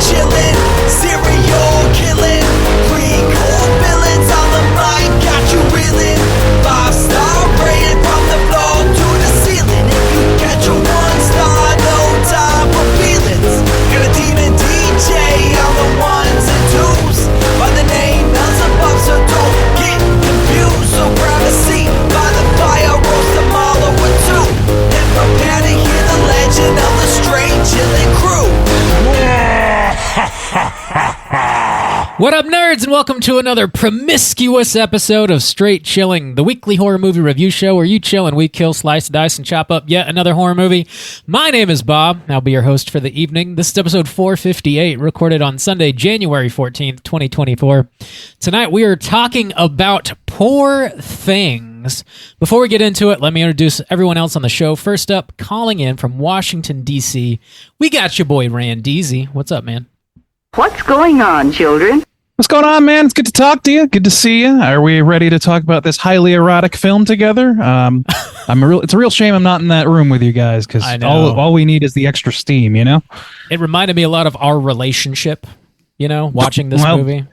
chillin', serial killing, pre-core villains on the mic, got you reeling. 5-star rated from the floor to the ceiling. If you catch a 1-star, no time for feelings. Got a demon DJ on the ones and twos, by the name Beelzebub, so don't get confused. So grab a seat by the fire, roast them all over two, and prepare to hear the legend of the Straight Chillin' Crew. What up, nerds, and welcome to another promiscuous episode of Straight Chilling, the weekly horror movie review show where you chill and we kill, slice, dice, and chop up yet another horror movie. My name is Bob. I'll be your host for the evening. This is episode 458, recorded on Sunday, January 14th, 2024. Tonight, we are talking about Poor Things. Before we get into it, let me introduce everyone else on the show. First up, calling in from Washington, D.C., we got your boy, Randeezy. What's up, man? What's going on, children? What's going on, man? It's good to talk to you. Good to see you. Are we ready to talk about this highly erotic film together? It's a real shame I'm not in that room with you guys, because all we need is the extra steam, you know? It reminded me a lot of our relationship, you know, watching this movie.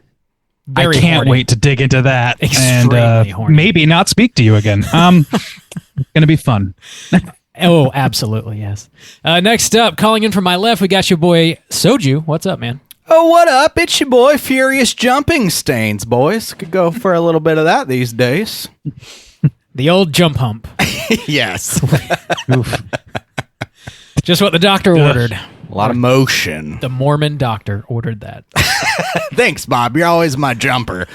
Very I can't horny. wait to dig into that. Extremely and horny. Maybe not speak to you again. It's going to be fun. Oh, absolutely, yes. Next up, calling in from my left, we got your boy, Soju. What's up, man? Oh, what up? It's your boy, Furious Jumping Stains, boys. Could go for a little bit of that these days. The old jump hump. Yes. Oof. Just what the doctor ordered. A lot of motion. The Mormon doctor ordered that. Thanks, Bob. You're always my jumper.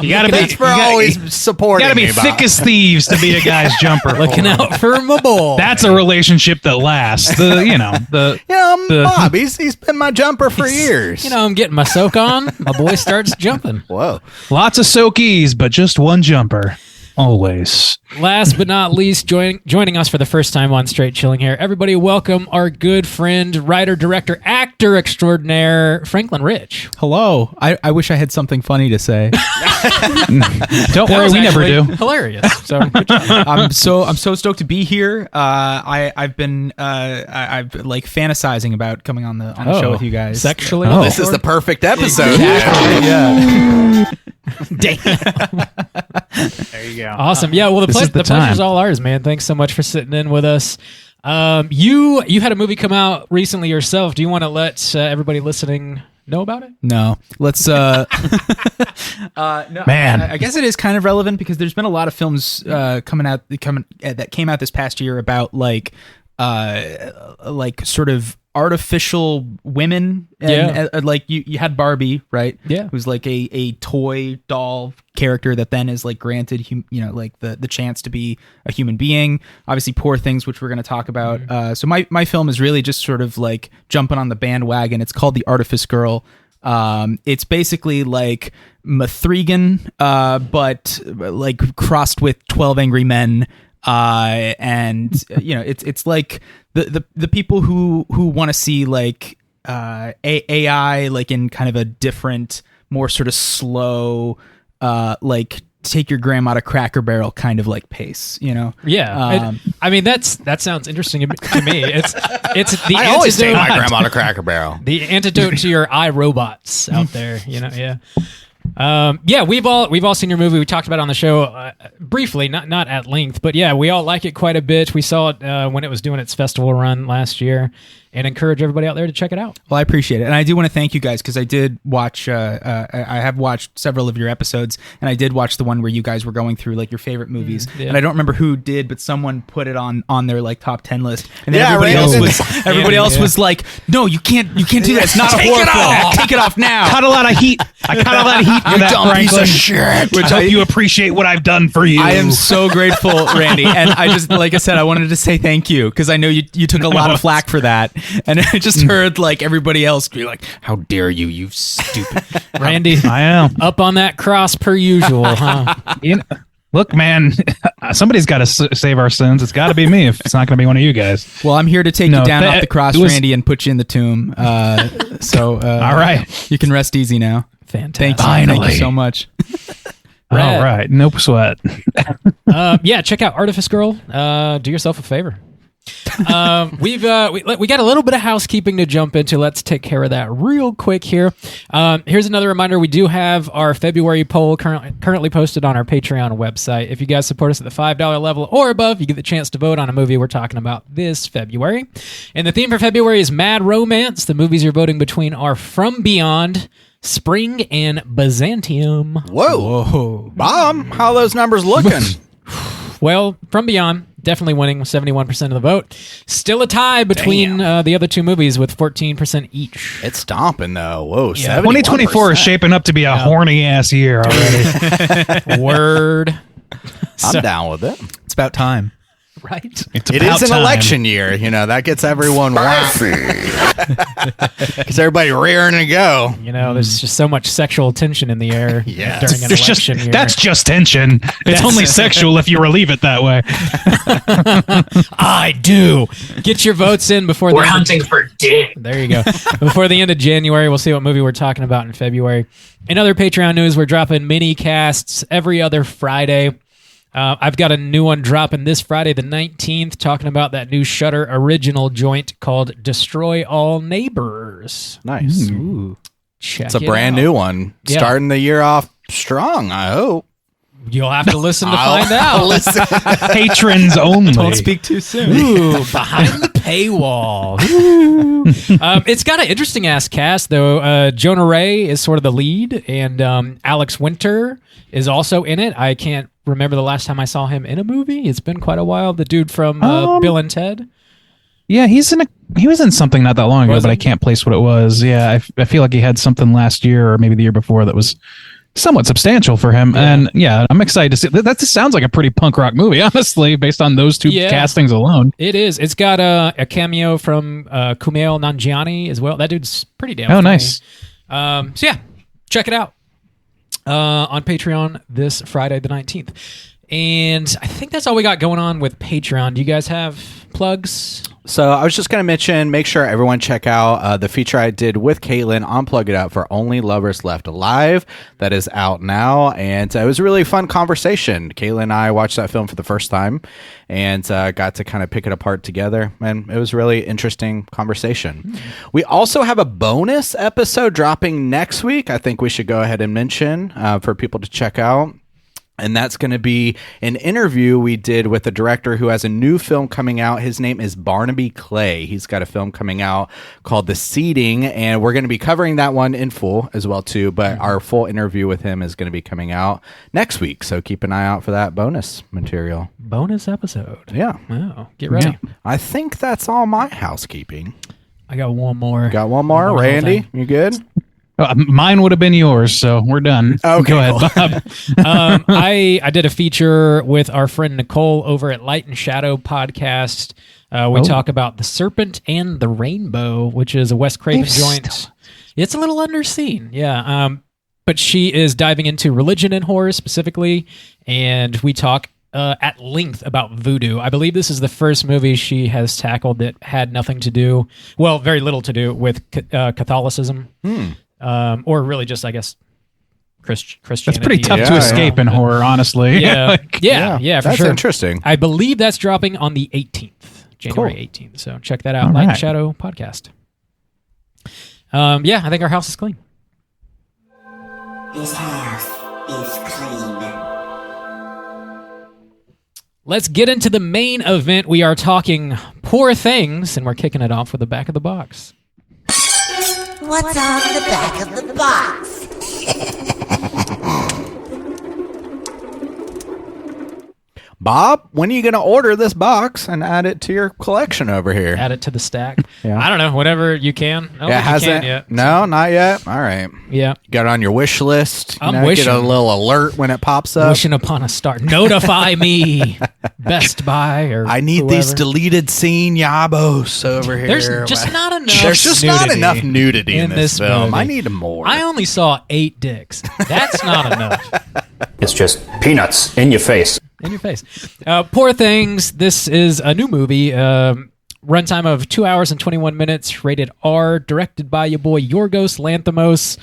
You gotta Thanks for always supporting me, Bob. You gotta be thick as thieves to be a guy's jumper. Looking out for my boy. That's a relationship that lasts. Bob, he's been my jumper for years. You know, I'm getting my soak on. My boy starts jumping. Whoa. Lots of soakies, but just one jumper. Always. Last but not least, joining us for the first time on Straight Chilling here, everybody welcome our good friend, writer, director, actor extraordinaire, Franklin Rich. Hello. I wish I had something funny to say. Don't worry, we never do. Hilarious. So good job. I'm so stoked to be here. I've been like fantasizing about coming on the show with you guys. Sexually. Oh. This is the perfect episode. Yeah. Damn. There you go. Awesome. Yeah, well, the pleasure's all ours, man. Thanks so much for sitting in with us. You had a movie come out recently yourself. Do you want to let everybody listening know about it? No. Let's no, Man. I guess it is kind of relevant because there's been a lot of films that came out this past year about like sort of artificial women, and like you had Barbie, right? Yeah, who's like a toy doll character that then is like granted like the chance to be a human being. Obviously Poor Things, which we're going to talk about. So my film is really just sort of like jumping on the bandwagon. It's called The Artifice Girl. It's basically like Mithrigan, but like crossed with 12 Angry Men. And you know, it's like the people who want to see like AI like in kind of a different, more sort of slow, like take your grandma to Cracker Barrel kind of like pace, you know? Yeah. I mean, that sounds interesting to me. It's the I always take my grandma to Cracker Barrel. The antidote to your iRobots out there, you know? Yeah. Yeah, we've all seen your movie. We talked about it on the show briefly, not at length, but yeah, we all like it quite a bit. We saw it when it was doing its festival run last year, and encourage everybody out there to check it out. Well, I appreciate it, and I do want to thank you guys because I did watch. I have watched several of your episodes, and I did watch the one where you guys were going through like your favorite movies, and I don't remember who did, but someone put it on their like top 10 list, and then everybody else was like, "No, you can't do that. It's not a horror film. Take it off now." I cut a lot of heat for that, dumb piece Franklin. of shit. Which I hope you appreciate what I've done for you. I am so grateful, Randy, and I just, like I said, I wanted to say thank you because I know you took a lot of flack for that, and I just heard like everybody else be like, "How dare you, you stupid Randy." I am Up on that cross per usual, huh? Look, man, somebody's got to save our sins. It's got to be me if it's not going to be one of you guys. Well, I'm here to take you down off the cross, Randy, and put you in the tomb. All right, you can rest easy now. Fantastic. Thank you so much. All right, no sweat. Yeah, check out Artifice Girl. Do yourself a favor. we got a little bit of housekeeping to jump into. Let's take care of that real quick here. Here's another reminder. We do have our February poll currently posted on our Patreon website. If you guys support us at the $5 level or above, you get the chance to vote on a movie we're talking about this February. And the theme for February is Mad Romance. The movies you're voting between are From Beyond, Spring, and Byzantium. Whoa. Bob, how are those numbers looking? Well, From Beyond, definitely winning with 71% of the vote. Still a tie between the other two movies with 14% each. It's stomping, though. Whoa, Yeah. 2024 is shaping up to be a horny-ass year already. Word. I'm down with it. It's about time. Right? It is an election year. You know, that gets everyone wacky. Gets everybody rearing to go. You know, there's just so much sexual tension in the air Yes. during an There's election year. That's just tension. It's only sexual if you relieve it that way. I do. Get your votes in before We're hunting for dick. There you go. Before the end of January, we'll see what movie we're talking about in February. In other Patreon news, we're dropping mini casts every other Friday. I've got a new one dropping this Friday the 19th, talking about that new Shudder original joint called Destroy All Neighbors. Nice. Ooh. Check It's a it brand out. new one. Yeah. Starting the year off strong, I hope. You'll have to listen to find out. Listen. Patrons only. Don't speak too soon. Ooh, behind the paywall. Ooh. It's got an interesting ass cast though. Jonah Ray is sort of the lead, and Alex Winter is also in it. I can't remember the last time I saw him in a movie. It's been quite a while. The dude from Bill and Ted. Yeah, he was in something not that long ago, Was but he? I can't place what it was. Yeah, I feel like he had something last year or maybe the year before that was somewhat substantial for him. Yeah. And yeah, I'm excited to see that. That just sounds like a pretty punk rock movie, honestly, based on those two castings alone. It is. It's got a cameo from Kumail Nanjiani as well. That dude's pretty damn funny. Nice. So yeah, check it out on Patreon this Friday the 19th. And I think that's all we got going on with Patreon. Do you guys have plugs? So I was just going to mention, make sure everyone check out the feature I did with Caitlin on Plug It Out for Only Lovers Left Alive. That is out now, and it was a really fun conversation. Caitlin and I watched that film for the first time and got to kind of pick it apart together, and it was a really interesting conversation. We also have a bonus episode dropping next week I think we should go ahead and mention for people to check out. And that's going to be an interview we did with a director who has a new film coming out. His name is Barnaby Clay. He's got a film coming out called The Seeding, and we're going to be covering that one in full as well, too. But our full interview with him is going to be coming out next week, so keep an eye out for that bonus material. Bonus episode. Yeah. Oh, get ready. I think that's all my housekeeping. I got one more. Got one more? little Randy, thing. you good? Mine would have been yours, so we're done. Okay, Go ahead, Bob. I did a feature with our friend Nicole over at Light and Shadow podcast. We talk about The Serpent and the Rainbow, which is a Wes Craven joint. It's a little underseen, yeah. But she is diving into religion and horror specifically, and we talk at length about voodoo. I believe this is the first movie she has tackled that had nothing to do, well, very little to do with Catholicism. Or really just, I guess, Christianity. That's pretty tough to Yeah, escape in horror, honestly. Yeah, Like, yeah, for that's sure. interesting. I believe that's dropping on the 18th, January 18th. So check that out. All Light and right. Shadow podcast. Yeah, I think our house is clean. This house is clean. Let's get into the main event. We are talking Poor Things, and we're kicking it off with the back of the box. What's on the back of the box? Bob, when are you going to order this box and add it to your collection over here? Add it to the stack. Yeah. I don't know, whatever you can. I don't think you can yet. No, not yet. All right. Yeah. Got it on your wish list. I'm wishing. Get a little alert when it pops up. Wishing upon a star. Notify me. Best Buy or I need whoever. these deleted scene yabos over here. There's just not enough. There's just not nudity enough nudity in this film. movie. I need more. I only saw 8 dicks. That's not enough. It's just peanuts in your face. In your face. Poor Things. This is a new movie. Runtime of 2 hours and 21 minutes. Rated R. Directed by your boy Yorgos Lanthimos.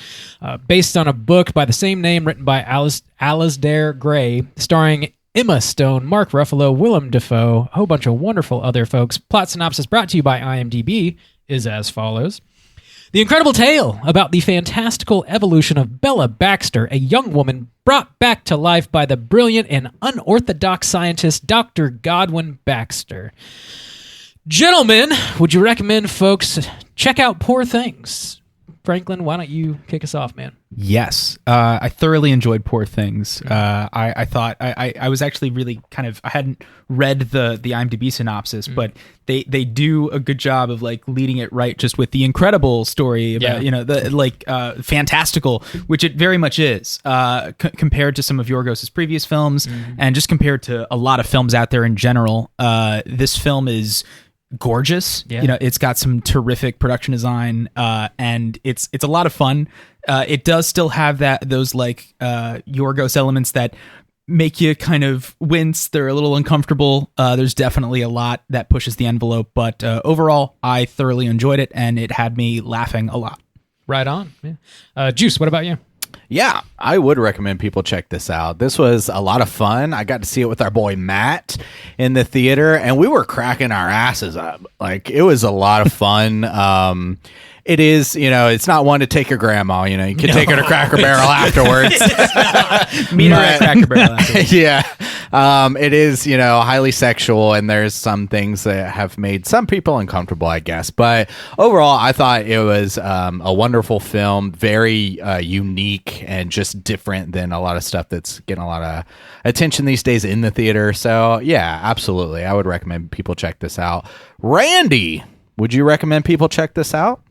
Based on a book by the same name written by Alasdair Gray. Starring Emma Stone, Mark Ruffalo, Willem Dafoe, a whole bunch of wonderful other folks. Plot synopsis brought to you by IMDb is as follows. The incredible tale about the fantastical evolution of Bella Baxter, a young woman brought back to life by the brilliant and unorthodox scientist Dr. Godwin Baxter. Gentlemen, would you recommend folks check out Poor Things? Franklin, why don't you kick us off, man? Yes, I thoroughly enjoyed Poor Things. I thought I was actually really kind of, I hadn't read the IMDb synopsis, but they do a good job of like leading it right, just with the incredible story about the fantastical, which it very much is compared to some of Yorgos' previous films, and just compared to a lot of films out there in general. This film is gorgeous. It's got some terrific production design, and it's a lot of fun. It does still have those Yorgos elements that make you kind of wince. They're a little uncomfortable. There's definitely a lot that pushes the envelope, but overall I thoroughly enjoyed it, and it had me laughing a lot. Right on. Juice, what about you? Yeah, I would recommend people check this out. This was a lot of fun. I got to see it with our boy Matt in the theater, and we were cracking our asses up. Like, it was a lot of fun. It is, it's not one to take your grandma. You can take her to Cracker Barrel afterwards. Meet her at Cracker Barrel afterwards. Yeah. It is, highly sexual, and there's some things that have made some people uncomfortable, I guess. But overall, I thought it was a wonderful film, very unique and just different than a lot of stuff that's getting a lot of attention these days in the theater. So, yeah, absolutely. I would recommend people check this out. Randy, would you recommend people check this out?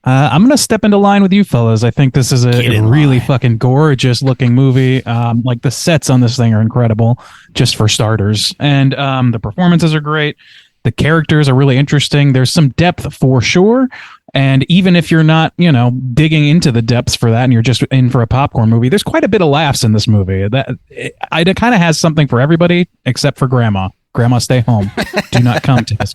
I'm going to step into line with you fellas. I think this is a really fucking gorgeous looking movie. Like, the sets on this thing are incredible, just for starters. And the performances are great. The characters are really interesting. There's some depth for sure. And even if you're not, digging into the depths for that and you're just in for a popcorn movie, there's quite a bit of laughs in this movie. It kind of has something for everybody except for Grandma. Grandma, stay home. Do not come to this.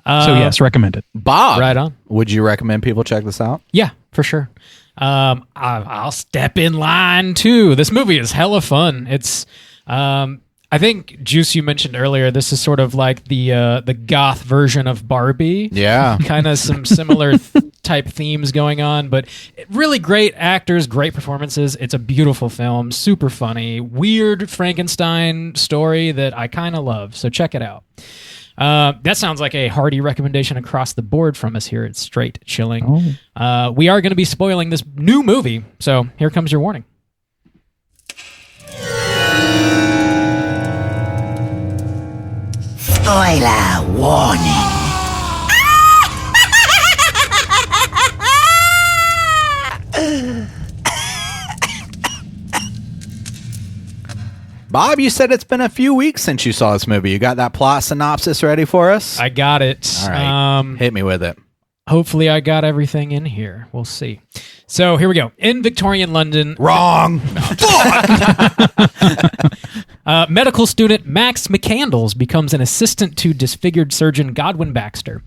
So yes, recommend it. Bob, right on. Would you recommend people check this out? Yeah, for sure. I'll step in line too. This movie is hella fun. It's, I think, Juice, you mentioned earlier, this is sort of like the goth version of Barbie. Yeah, kind of some similar type themes going on, but really great actors, great performances. It's a beautiful film, super funny, weird Frankenstein story that I kind of love. So check it out. That sounds like a hearty recommendation across the board from us here at Straight Chilling. We are going to be spoiling this new movie, so here comes your warning. Spoiler warning. Bob, you said it's been a few weeks since you saw this movie. You got that plot synopsis ready for us? I got it. All right. Hit me with it. Hopefully I got everything in here. We'll see. So here we go. In Victorian London... Wrong! Medical student Max McCandles becomes an assistant to disfigured surgeon Godwin Baxter.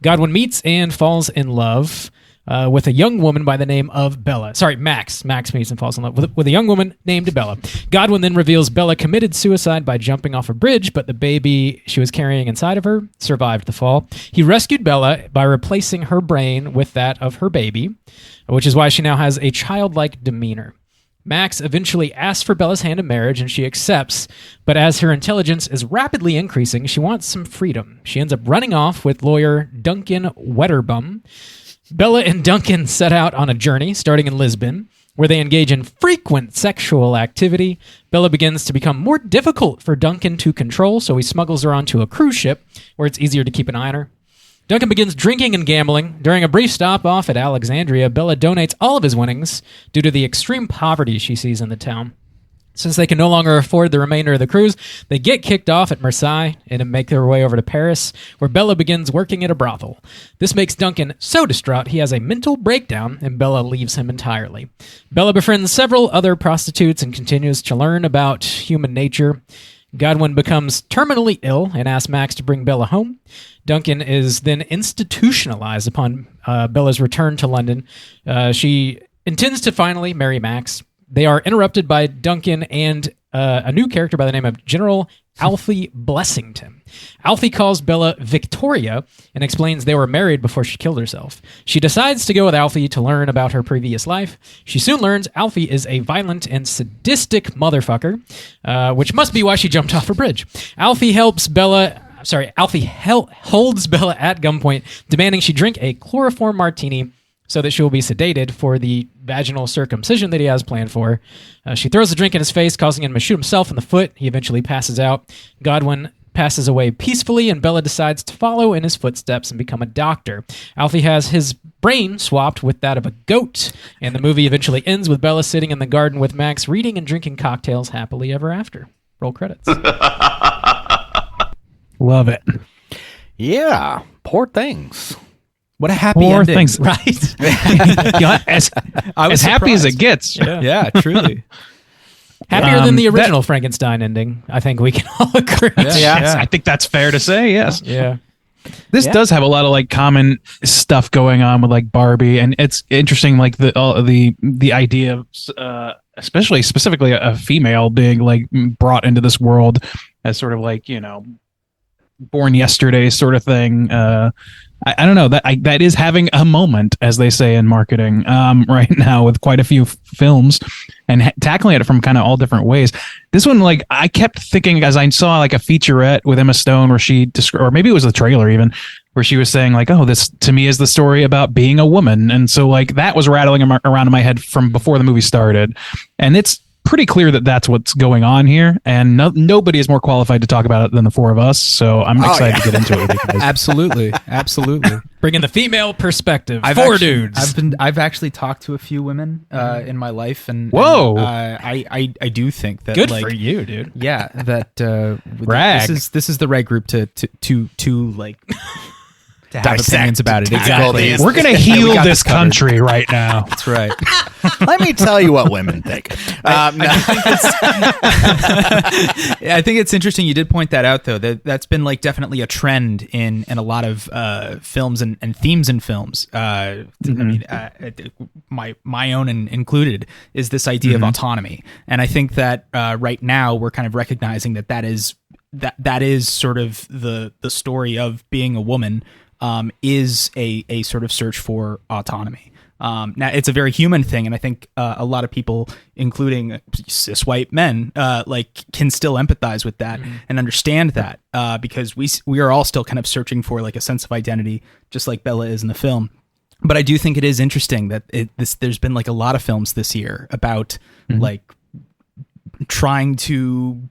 Godwin meets and falls in love with a young woman by the name of Bella. Sorry, Max. Max meets and falls in love with a young woman named Bella. Godwin then reveals Bella committed suicide by jumping off a bridge, but the baby she was carrying inside of her survived the fall. He rescued Bella by replacing her brain with that of her baby, which is why she now has a childlike demeanor. Max eventually asks for Bella's hand in marriage, and she accepts, but as her intelligence is rapidly increasing, she wants some freedom. She ends up running off with lawyer Duncan Wetterbum. Bella and Duncan set out on a journey, starting in Lisbon, where they engage in frequent sexual activity. Bella begins to become more difficult for Duncan to control, so he smuggles her onto a cruise ship, where it's easier to keep an eye on her. Duncan begins drinking and gambling. During a brief stop off at Alexandria, Bella donates all of his winnings due to the extreme poverty she sees in the town. Since they can no longer afford the remainder of the cruise, they get kicked off at Marseille and make their way over to Paris, where Bella begins working at a brothel. This makes Duncan so distraught he has a mental breakdown, and Bella leaves him entirely. Bella befriends several other prostitutes and continues to learn about human nature. Godwin becomes terminally ill and asks Max to bring Bella home. Duncan is then institutionalized upon Bella's return to London. She intends to finally marry Max. They are interrupted by Duncan and a new character by the name of General Alfie Blessington. Alfie calls Bella Victoria and explains they were married before she killed herself. She decides to go with Alfie to learn about her previous life. She soon learns Alfie is a violent and sadistic motherfucker, which must be why she jumped off a bridge. Alfie holds Bella at gunpoint, demanding she drink a chloroform martini so that she will be sedated for the vaginal circumcision that he has planned for. She throws the drink in his face, causing him to shoot himself in the foot. He eventually passes out. Godwin passes away peacefully, and Bella decides to follow in his footsteps and become a doctor. Alfie has his brain swapped with that of a goat, and the movie eventually ends with Bella sitting in the garden with Max, reading and drinking cocktails happily ever after. Roll credits. Love it. Yeah, poor things. What a happy Poor ending, things. right? as happy as it gets. Yeah, truly. Happier than the original Frankenstein ending, I think we can all agree. Yes, I think that's fair to say, yes. Yeah. This does have a lot of like common stuff going on with like Barbie, and it's interesting, like the idea of specifically a female being like brought into this world as sort of like, you know, born yesterday sort of thing. I don't know, that is having a moment, as they say in marketing, right now with quite a few films and tackling it from kind of all different ways. This one, like, I kept thinking as I saw like a featurette with Emma Stone where she or maybe it was the trailer even, where she was saying like, oh, this to me is the story about being a woman. And so like that was rattling around in my head from before the movie started. And it's pretty clear that that's what's going on here, and nobody is more qualified to talk about it than the four of us. So I'm excited to get into it with you guys. Absolutely. Bringing the female perspective. Dudes. I've actually talked to a few women in my life, and whoa, I do think that good like, for you, dude. Yeah, that Brag. this is the right group to like. To have Dissect opinions about it. Exactly. Exactly. We're gonna heal this country right now. That's right. Let me tell you what women think. I think it's interesting. You did point that out, though. That's been like definitely a trend in a lot of films and themes in films. I mean, my own included is this idea of autonomy, and I think that right now we're kind of recognizing that is sort of the story of being a woman. Is a sort of search for autonomy. Now, it's a very human thing, and I think a lot of people, including cis white men, like can still empathize with that and understand that because we are all still kind of searching for like a sense of identity, just like Bella is in the film. But I do think it is interesting that there's been like a lot of films this year about like trying to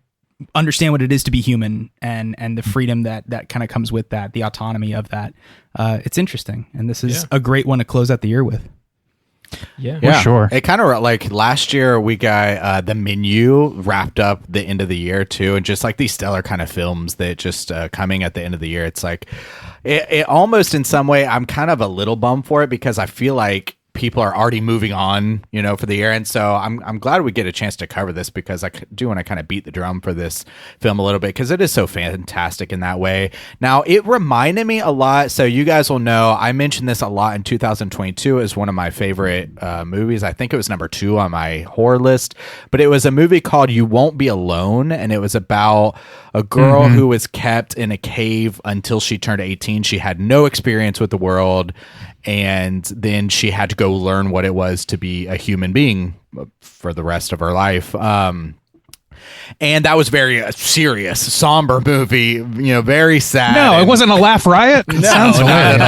understand what it is to be human and the freedom that kind of comes with that, the autonomy of that. It's interesting, and this is a great one to close out the year with. Yeah, for sure. It kind of like last year we got The Menu wrapped up the end of the year too, and just like these stellar kind of films that just coming at the end of the year. It's like it almost in some way I'm kind of a little bummed for it because I feel like people are already moving on, you know, for the year. And so I'm glad we get a chance to cover this because I do want to kind of beat the drum for this film a little bit because it is so fantastic in that way. Now, it reminded me a lot. So you guys will know I mentioned this a lot in 2022 as one of my favorite movies. I think it was number 2 on my horror list, but it was a movie called You Won't Be Alone. And it was about a girl who was kept in a cave until she turned 18. She had no experience with the world. And then she had to go learn what it was to be a human being for the rest of her life. And that was very serious, somber movie, you know, very sad. No, it wasn't a laugh riot. It sounds not at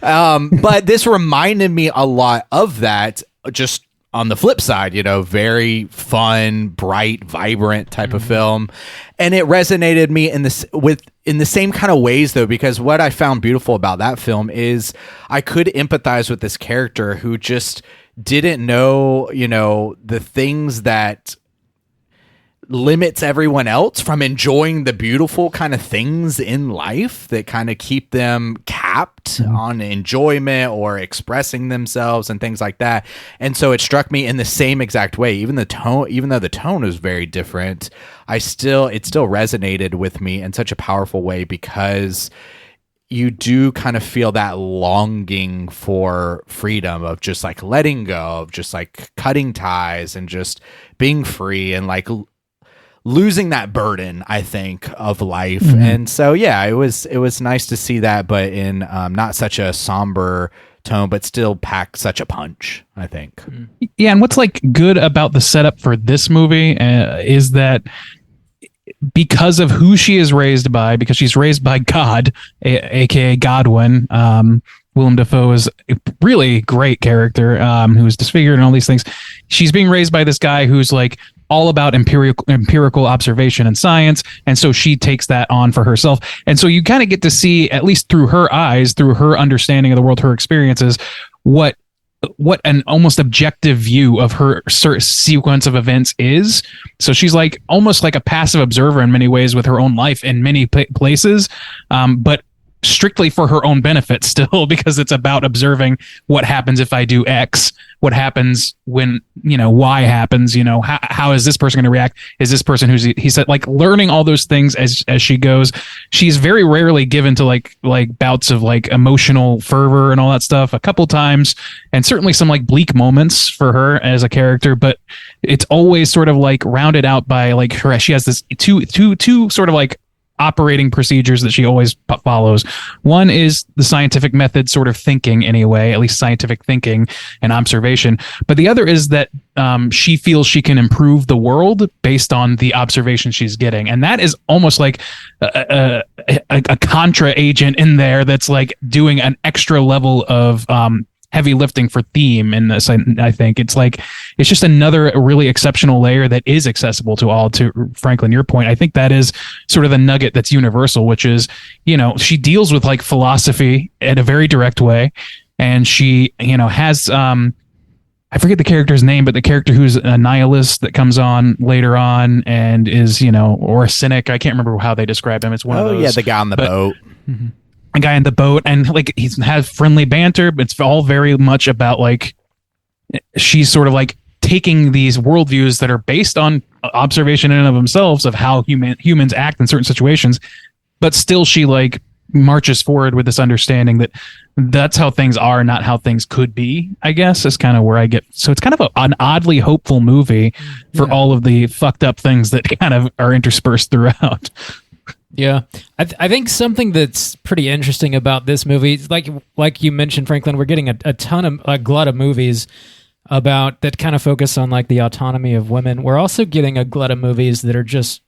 all. But this reminded me a lot of that, just on the flip side, you know, very fun, bright, vibrant type of film. And it resonated me in the same kind of ways, though, because what I found beautiful about that film is I could empathize with this character who just didn't know, you know, the things that limits everyone else from enjoying the beautiful kind of things in life that kind of keep them capped on enjoyment or expressing themselves and things like that. And so it struck me in the same exact way. Even though the tone was very different, it still resonated with me in such a powerful way because you do kind of feel that longing for freedom of just like letting go, of just like cutting ties and just being free and like losing that burden, I think, of life. And so, yeah, it was nice to see that, but in not such a somber tone, but still pack such a punch, I think. Yeah, and what's like good about the setup for this movie is that because of who she is raised by, because she's raised by God, aka Godwin, Willem Dafoe is a really great character, who's disfigured and all these things. She's being raised by this guy who's like all about empirical observation and science, and so she takes that on for herself. And so you kind of get to see, at least through her eyes, through her understanding of the world, her experiences, what an almost objective view of her sequence of events is. So she's like almost like a passive observer in many ways with her own life in many places, but strictly for her own benefit still, because it's about observing what happens if I do X, what happens when, Y happens, how is this person going to react? Is this person he said, like learning all those things as she goes. She's very rarely given to like bouts of like emotional fervor and all that stuff, a couple times, and certainly some like bleak moments for her as a character, but it's always sort of like rounded out by like her, she has this two sort of like operating procedures that she always follows. One is the scientific method sort of thinking anyway, at least scientific thinking and observation. But the other is that she feels she can improve the world based on the observation she's getting. And that is almost like a contra agent in there that's like doing an extra level of heavy lifting for theme in this. I think it's just another really exceptional layer that is accessible to all. To Franklin, your point, I think that is sort of the nugget that's universal, which is, she deals with like philosophy in a very direct way, and she, has I forget the character's name, but the character who's a nihilist that comes on later on and is, or a cynic. I can't remember how they describe him. It's one of those. Yeah, the guy on the boat. Mm-hmm. A guy in the boat, and like he has friendly banter, but it's all very much about like she's sort of like taking these worldviews that are based on observation in and of themselves of how humans act in certain situations, but still she like marches forward with this understanding that that's how things are, not how things could be, I guess, is kind of where I get. So it's kind of an oddly hopeful movie for all of the fucked up things that kind of are interspersed throughout. Yeah, I think something that's pretty interesting about this movie, like you mentioned, Franklin, we're getting a glut of movies about that kind of focus on like the autonomy of women. We're also getting a glut of movies that are just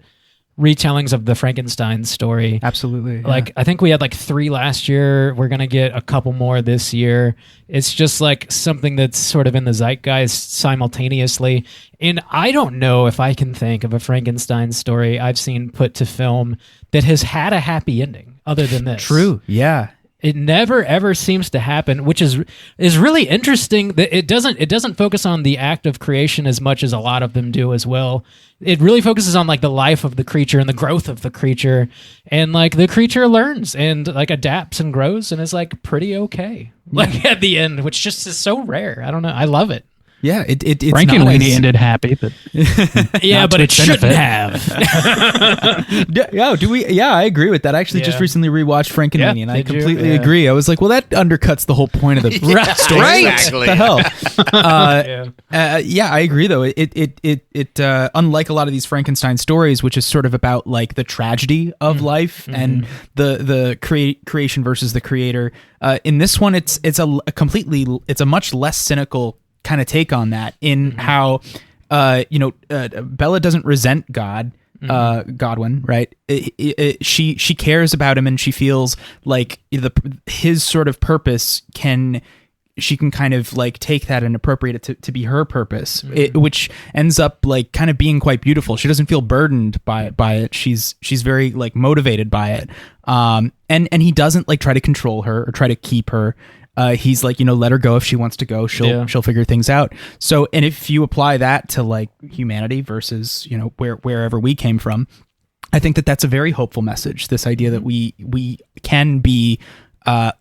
retellings of the Frankenstein story. Absolutely. Yeah. Like I think we had like 3 last year. We're gonna get a couple more this year. It's just like something that's sort of in the zeitgeist simultaneously. And I don't know if I can think of a Frankenstein story I've seen put to film that has had a happy ending other than this. True. Yeah. It never ever seems to happen, which is really interesting. That it doesn't focus on the act of creation as much as a lot of them do as well. It really focuses on like the life of the creature and the growth of the creature, and like the creature learns and like adapts and grows and is like pretty okay. Like at the end, which just is so rare. I don't know. I love it. Yeah, it's Frankenweenie ended happy, but yeah, but it shouldn't have. Do we? Yeah, I agree with that. I actually just recently rewatched Frankenweenie, and I completely agree. I was like, well, that undercuts the whole point of the story. Right? Exactly. The hell? Yeah, I agree. Though it unlike a lot of these Frankenstein stories, which is sort of about like the tragedy of life and the creation versus the creator. In this one, it's a much less cynical kind of take on that in how Bella doesn't resent Godwin, right? She cares about him, and she feels like his sort of purpose she can kind of like take that and appropriate it to be her purpose, which ends up like kind of being quite beautiful. She doesn't feel burdened by it. She's very like motivated by it. And he doesn't like try to control her or try to keep her. He's like, let her go if she wants to go. She'll figure things out. So, and if you apply that to like humanity versus, wherever we came from, I think that that's a very hopeful message. This idea that we can be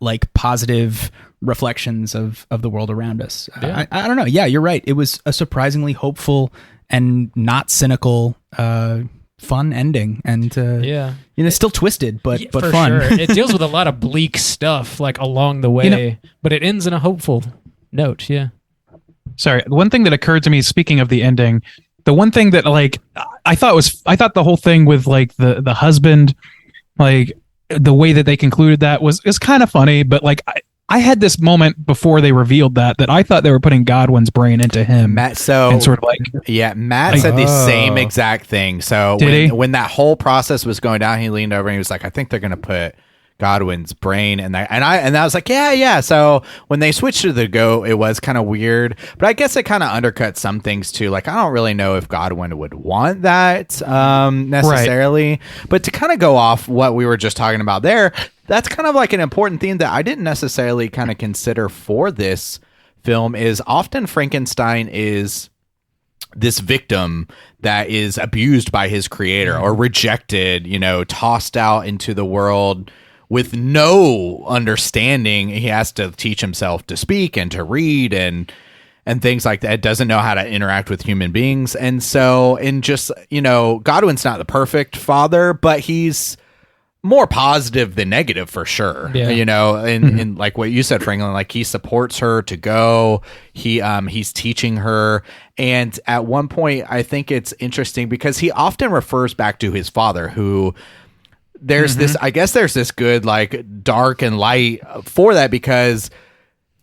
like positive reflections of the world around us. I don't know. Yeah, you're right. It was a surprisingly hopeful and not cynical fun ending, and yeah, still twisted, but for fun. Sure. It deals with a lot of bleak stuff like along the way, but it ends in a hopeful note. Yeah. Sorry, one thing that occurred to me, speaking of the ending, the one thing that like I thought the whole thing with like the husband, like the way that they concluded that was kind of funny, but like I had this moment before they revealed that I thought they were putting Godwin's brain into him. Matt and sort of like Matt said the same exact thing. So when that whole process was going down, he leaned over and he was like, I think they're going to put Godwin's brain and I was like, yeah. So when they switched to the goat, it was kind of weird, but I guess it kind of undercut some things too. Like, I don't really know if Godwin would want that necessarily, right. But to kind of go off what we were just talking about there, that's kind of like an important theme that I didn't necessarily kind of consider for this film. Is often Frankenstein is this victim that is abused by his creator or rejected, tossed out into the world with no understanding. He has to teach himself to speak and to read and things like that. Doesn't know how to interact with human beings. And so Godwin's not the perfect father, but he's more positive than negative for sure. Yeah. And like what you said, Franklin, like he supports her to go. He's teaching her. And at one point, I think it's interesting because he often refers back to his father, who there's this good like dark and light for that, because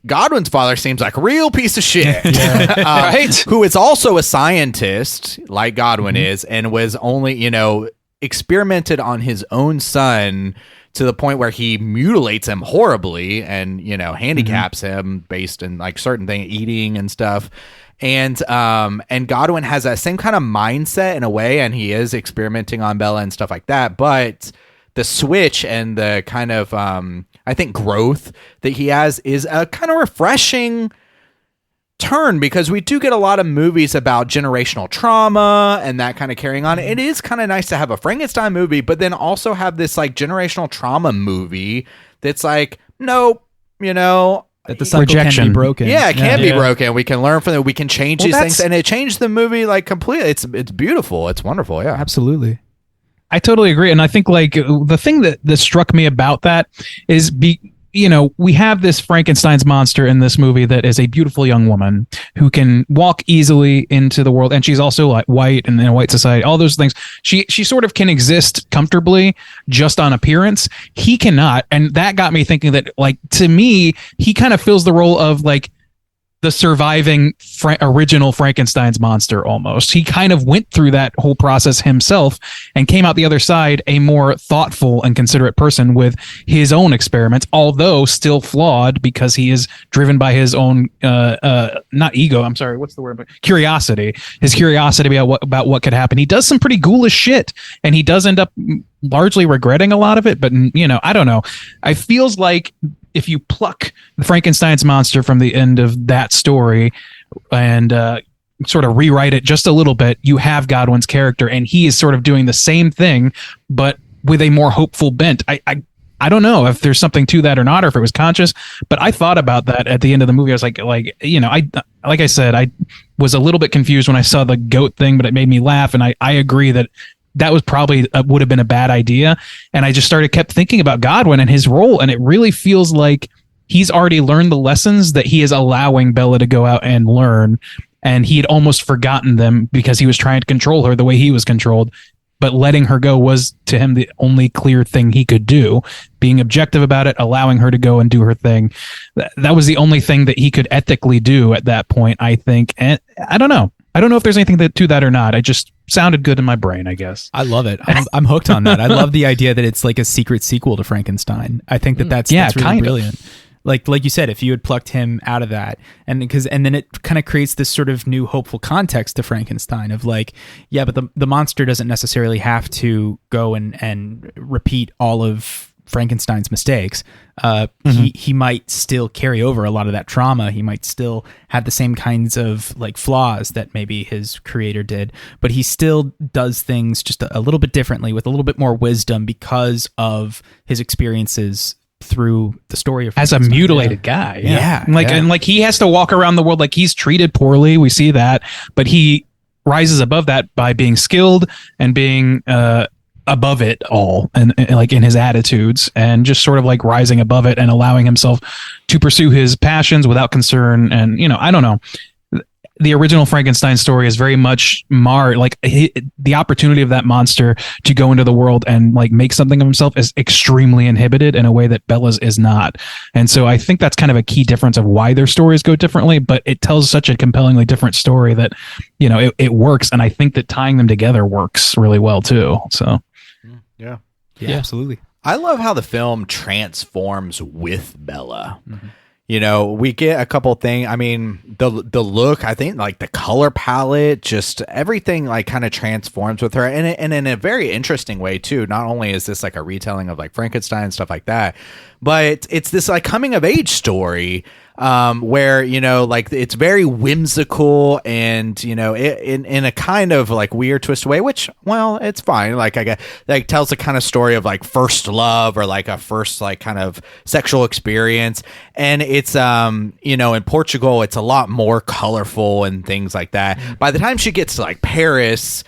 Godwin's father seems like a real piece of shit, right? Who is also a scientist like Godwin is, and was only, experimented on his own son to the point where he mutilates him horribly and handicaps him based in like certain thing, eating and stuff. And Godwin has that same kind of mindset in a way, and he is experimenting on Bella and stuff like that. But the switch and the kind of I think growth that he has is a kind of refreshing turn, because we do get a lot of movies about generational trauma and that kind of carrying on. It is kind of nice to have a Frankenstein movie, but then also have this like generational trauma movie that's like, nope, that the cycle can be broken. Yeah, it can be broken. We can learn from it. We can change these things, and it changed the movie like completely. It's beautiful. It's wonderful. Yeah, absolutely. I totally agree, and I think like the thing that struck me about that is we have this Frankenstein's monster in this movie that is a beautiful young woman who can walk easily into the world. And she's also like white and in a white society, all those things. She sort of can exist comfortably just on appearance. He cannot. And that got me thinking that, like, to me, he kind of fills the role of like the surviving original Frankenstein's monster almost. He kind of went through that whole process himself and came out the other side a more thoughtful and considerate person with his own experiments, although still flawed because he is driven by his own not ego, I'm sorry, what's the word? Curiosity. His curiosity about what could happen. He does some pretty ghoulish shit, and he does end up largely regretting a lot of it, but I don't know. It feels like if you pluck the Frankenstein's monster from the end of that story and sort of rewrite it just a little bit, you have Godwin's character, and he is sort of doing the same thing, but with a more hopeful bent. I don't know if there's something to that or not, or if it was conscious, but I thought about that at the end of the movie. I was like I said, I was a little bit confused when I saw the goat thing, but it made me laugh, and I agree that was probably would have been a bad idea. And I just kept thinking about Godwin and his role. And it really feels like he's already learned the lessons that he is allowing Bella to go out and learn. And he had almost forgotten them because he was trying to control her the way he was controlled. But letting her go was to him the only clear thing he could do. Being objective about it, allowing her to go and do her thing. That was the only thing that he could ethically do at that point, I think. And I don't know. I don't know if there's anything to that or not. It just sounded good in my brain, I guess. I love it. I'm hooked on that. I love the idea that it's like a secret sequel to Frankenstein. I think that's really brilliant. Like you said, if you had plucked him out of that, and then it kind of creates this sort of new hopeful context to Frankenstein of like, yeah, but the monster doesn't necessarily have to go and repeat all of Frankenstein's mistakes. He might still carry over a lot of that trauma. He might still have the same kinds of like flaws that maybe his creator did, but he still does things just a little bit differently with a little bit more wisdom because of his experiences through the story of as a mutilated guy. Yeah. And he has to walk around the world like he's treated poorly. We see that, but he rises above that by being skilled and being above it all, and like in his attitudes, and just sort of like rising above it and allowing himself to pursue his passions without concern. And I don't know. The original Frankenstein story is very much marred. Like the opportunity of that monster to go into the world and like make something of himself is extremely inhibited in a way that Bella's is not. And so I think that's kind of a key difference of why their stories go differently, but it tells such a compellingly different story that, it works. And I think that tying them together works really well too. So yeah, absolutely. I love how the film transforms with Bella. We get a couple things. I mean, the look, I think, like the color palette, just everything like kind of transforms with her, and in a very interesting way too. Not only is this like a retelling of like Frankenstein and stuff like that, but it's this like coming of age story where like it's very whimsical and in a kind of like weird twist way, which, well, it's fine. Like I get, like tells a kind of story of like first love or like a first like kind of sexual experience, and it's in Portugal it's a lot more colorful and things like that. By the time she gets to like Paris,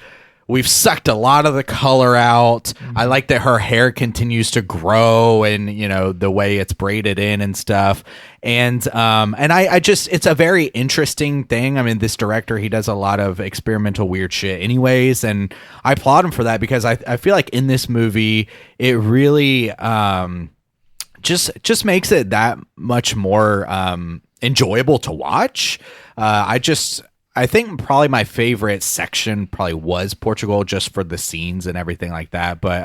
we've sucked a lot of the color out. I like that her hair continues to grow and, the way it's braided in and stuff. And I just, it's a very interesting thing. I mean, this director, he does a lot of experimental weird shit anyways. And I applaud him for that because I feel like in this movie, it really just makes it that much more enjoyable to watch. I think probably my favorite section probably was Portugal, just for the scenes and everything like that. But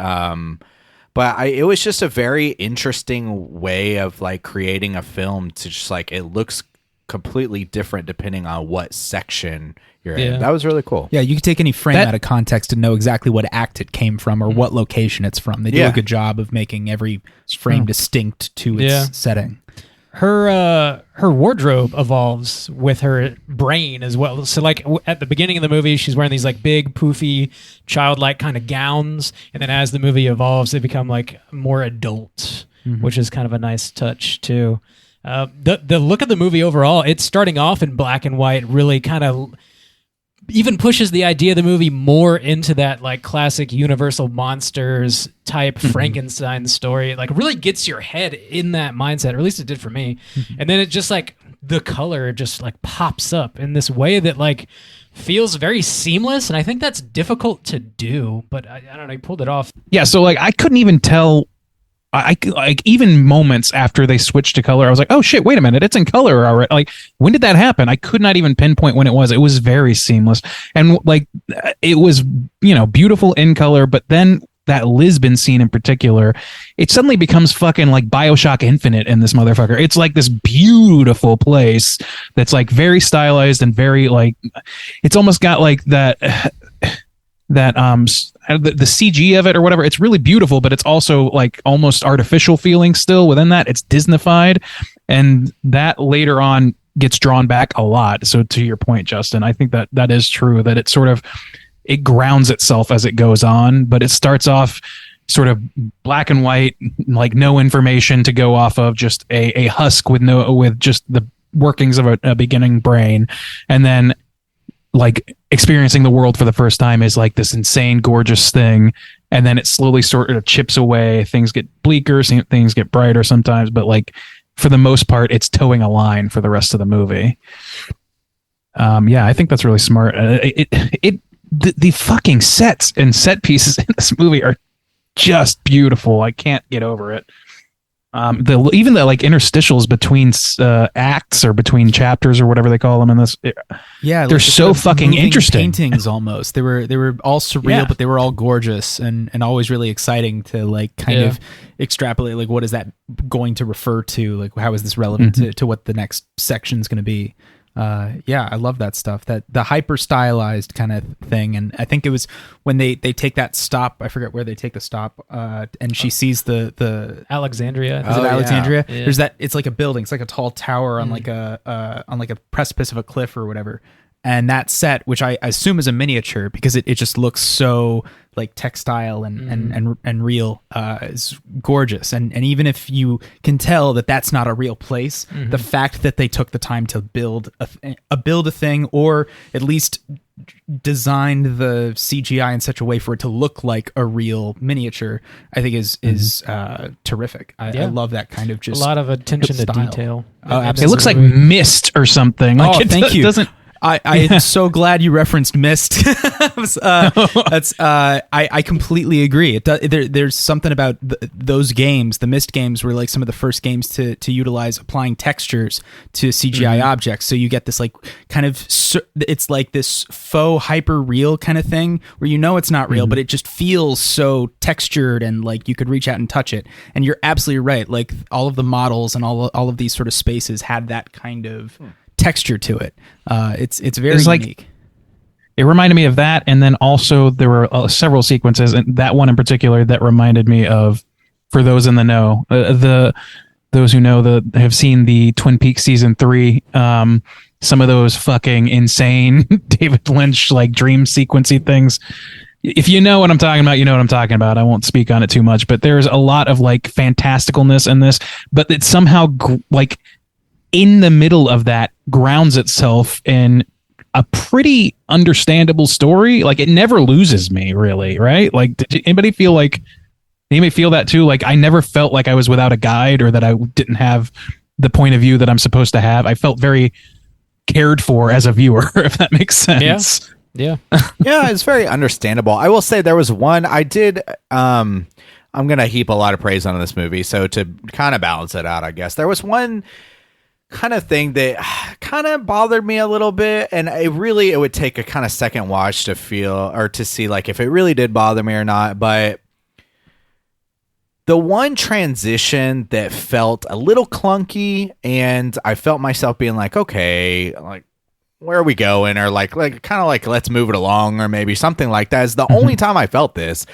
it was just a very interesting way of like creating a film to just like, it looks completely different depending on what section you're in. That was really cool. Yeah, you can take any frame out of context and know exactly what act it came from or what location it's from. They do a good job of making every frame distinct to its setting. Her wardrobe evolves with her brain as well. So like at the beginning of the movie, she's wearing these like big poofy childlike kind of gowns, and then as the movie evolves, they become like more adult, which is kind of a nice touch too. The look of the movie overall, it's starting off in black and white, really kind of even pushes the idea of the movie more into that like classic Universal monsters type Frankenstein story. It like really gets your head in that mindset, or at least it did for me. And then it just like the color just like pops up in this way that like feels very seamless, and I think that's difficult to do, but I don't know, he pulled it off. Yeah, so like I couldn't even tell. I like even moments after they switched to color, I was like, oh shit, wait a minute, it's in color already. Like, when did that happen? I could not even pinpoint when it was. It was very seamless. And like, it was, beautiful in color, but then that Lisbon scene in particular, it suddenly becomes fucking like BioShock Infinite in this motherfucker. It's like this beautiful place that's like very stylized and very like, it's almost got like that the CG of it or whatever. It's really beautiful, but it's also like almost artificial feeling still within that. It's Disneyfied, and that later on gets drawn back a lot. So to your point, Justin, I think that is true, that it grounds itself as it goes on, but it starts off sort of black and white, like no information to go off of, just a husk with just the workings of a beginning brain, and then like experiencing the world for the first time is like this insane, gorgeous thing. And then it slowly sort of chips away. Things get bleaker, things get brighter sometimes, but like for the most part, it's towing a line for the rest of the movie. I think that's really smart. The fucking sets and set pieces in this movie are just beautiful. I can't get over it. Even the like interstitials between acts or between chapters or whatever they call them in this, they're so fucking interesting. Paintings almost. They were all surreal, but they were all gorgeous and always really exciting to like kind of extrapolate. Like, what is that going to refer to? Like, how is this relevant to what the next section's going to be? I love that stuff, that the hyper stylized kind of thing. And I think it was when they take that stop, I forget where they take the stop, and she sees the Alexandria. Is it Alexandria? Yeah. There's that, it's like a building, it's like a tall tower on like a precipice of a cliff or whatever. And that set, which I assume is a miniature because it just looks so like textile and real, is gorgeous. And even if you can tell that that's not a real place, the fact that they took the time to build a thing, or at least designed the CGI in such a way for it to look like a real miniature, I think is terrific. I love that kind of just a lot of attention to style. detail. Oh, absolutely. It looks like mist or something. Like Thank you. Doesn't. I am so glad you referenced Mist. I completely agree. There's something about those games. The Mist games were like some of the first games to utilize applying textures to CGI objects. So you get this like kind of, it's like this faux hyper real kind of thing where it's not real, but it just feels so textured and like you could reach out and touch it. And you're absolutely right. Like all of the models and all of these sort of spaces had that kind of texture to it. It's very unique. It reminded me of that, and then also there were several sequences, and that one in particular that reminded me of, for those in the know, those who know have seen the Twin Peaks season 3. Some of those fucking insane David Lynch like dream sequencey things. If you know what I'm talking about, you know what I'm talking about. I won't speak on it too much, but there's a lot of like fantasticalness in this, but it's somehow like in the middle of that grounds itself in a pretty understandable story. Like it never loses me really, right? Like did anybody feel that too? Like I never felt like I was without a guide or that I didn't have the point of view that I'm supposed to have. I felt very cared for as a viewer, if that makes sense. Yeah. Yeah, it's very understandable. I will say there was one I did, I'm going to heap a lot of praise on this movie. So to kind of balance it out, I guess there was one kind of thing that kind of bothered me a little bit, and it would take a kind of second watch to feel or to see like if it really did bother me or not. But the one transition that felt a little clunky, and I felt myself being like, okay, like where are we going, or like kind of like let's move it along, or maybe something like that, is the only time I felt this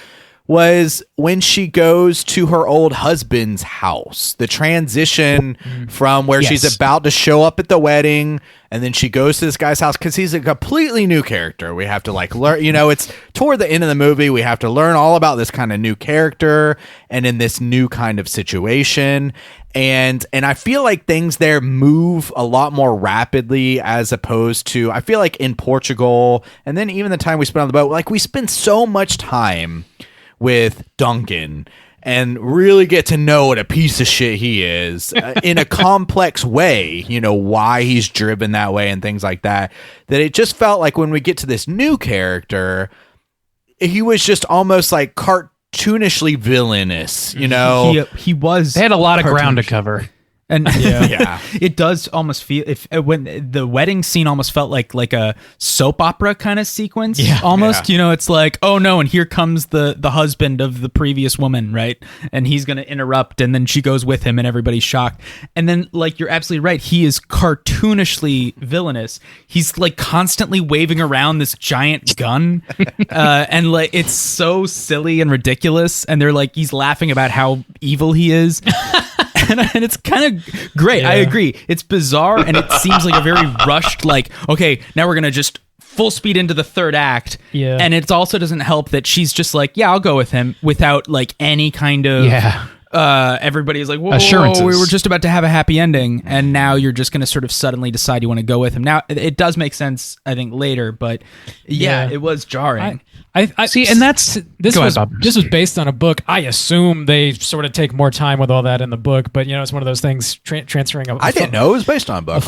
was when she goes to her old husband's house. The transition from where she's about to show up at the wedding, and then she goes to this guy's house because he's a completely new character. We have to like learn, it's toward the end of the movie. We have to learn all about this kind of new character and in this new kind of situation. And I feel like things there move a lot more rapidly as opposed to, I feel like in Portugal, and then even the time we spent on the boat, like we spend so much time with Duncan and really get to know what a piece of shit he is in a complex way, why he's driven that way and things like that, that it just felt like when we get to this new character, he was just almost like cartoonishly villainous, He was. They had a lot of ground to cover. And it does almost feel when the wedding scene almost felt like a soap opera kind of sequence. Almost, it's like, oh no, and here comes the husband of the previous woman, right? And he's gonna interrupt, and then she goes with him, and everybody's shocked. And then, like, you're absolutely right, he is cartoonishly villainous. He's like constantly waving around this giant gun, and like it's so silly and ridiculous. And they're like, he's laughing about how evil he is. And it's kind of great. Yeah. I agree. It's bizarre, and it seems like a very rushed, like, okay, now we're going to just full speed into the third act. Yeah. And it also doesn't help that she's just like, yeah, I'll go with him without like any kind of... Yeah. Everybody's like, whoa, we were just about to have a happy ending, and now you're just going to sort of suddenly decide you want to go with him. Now, it does make sense, I think, later, but it was jarring. I see, and this was based on a book. I assume they sort of take more time with all that in the book, but it's one of those things transferring. I didn't know it was based on a book.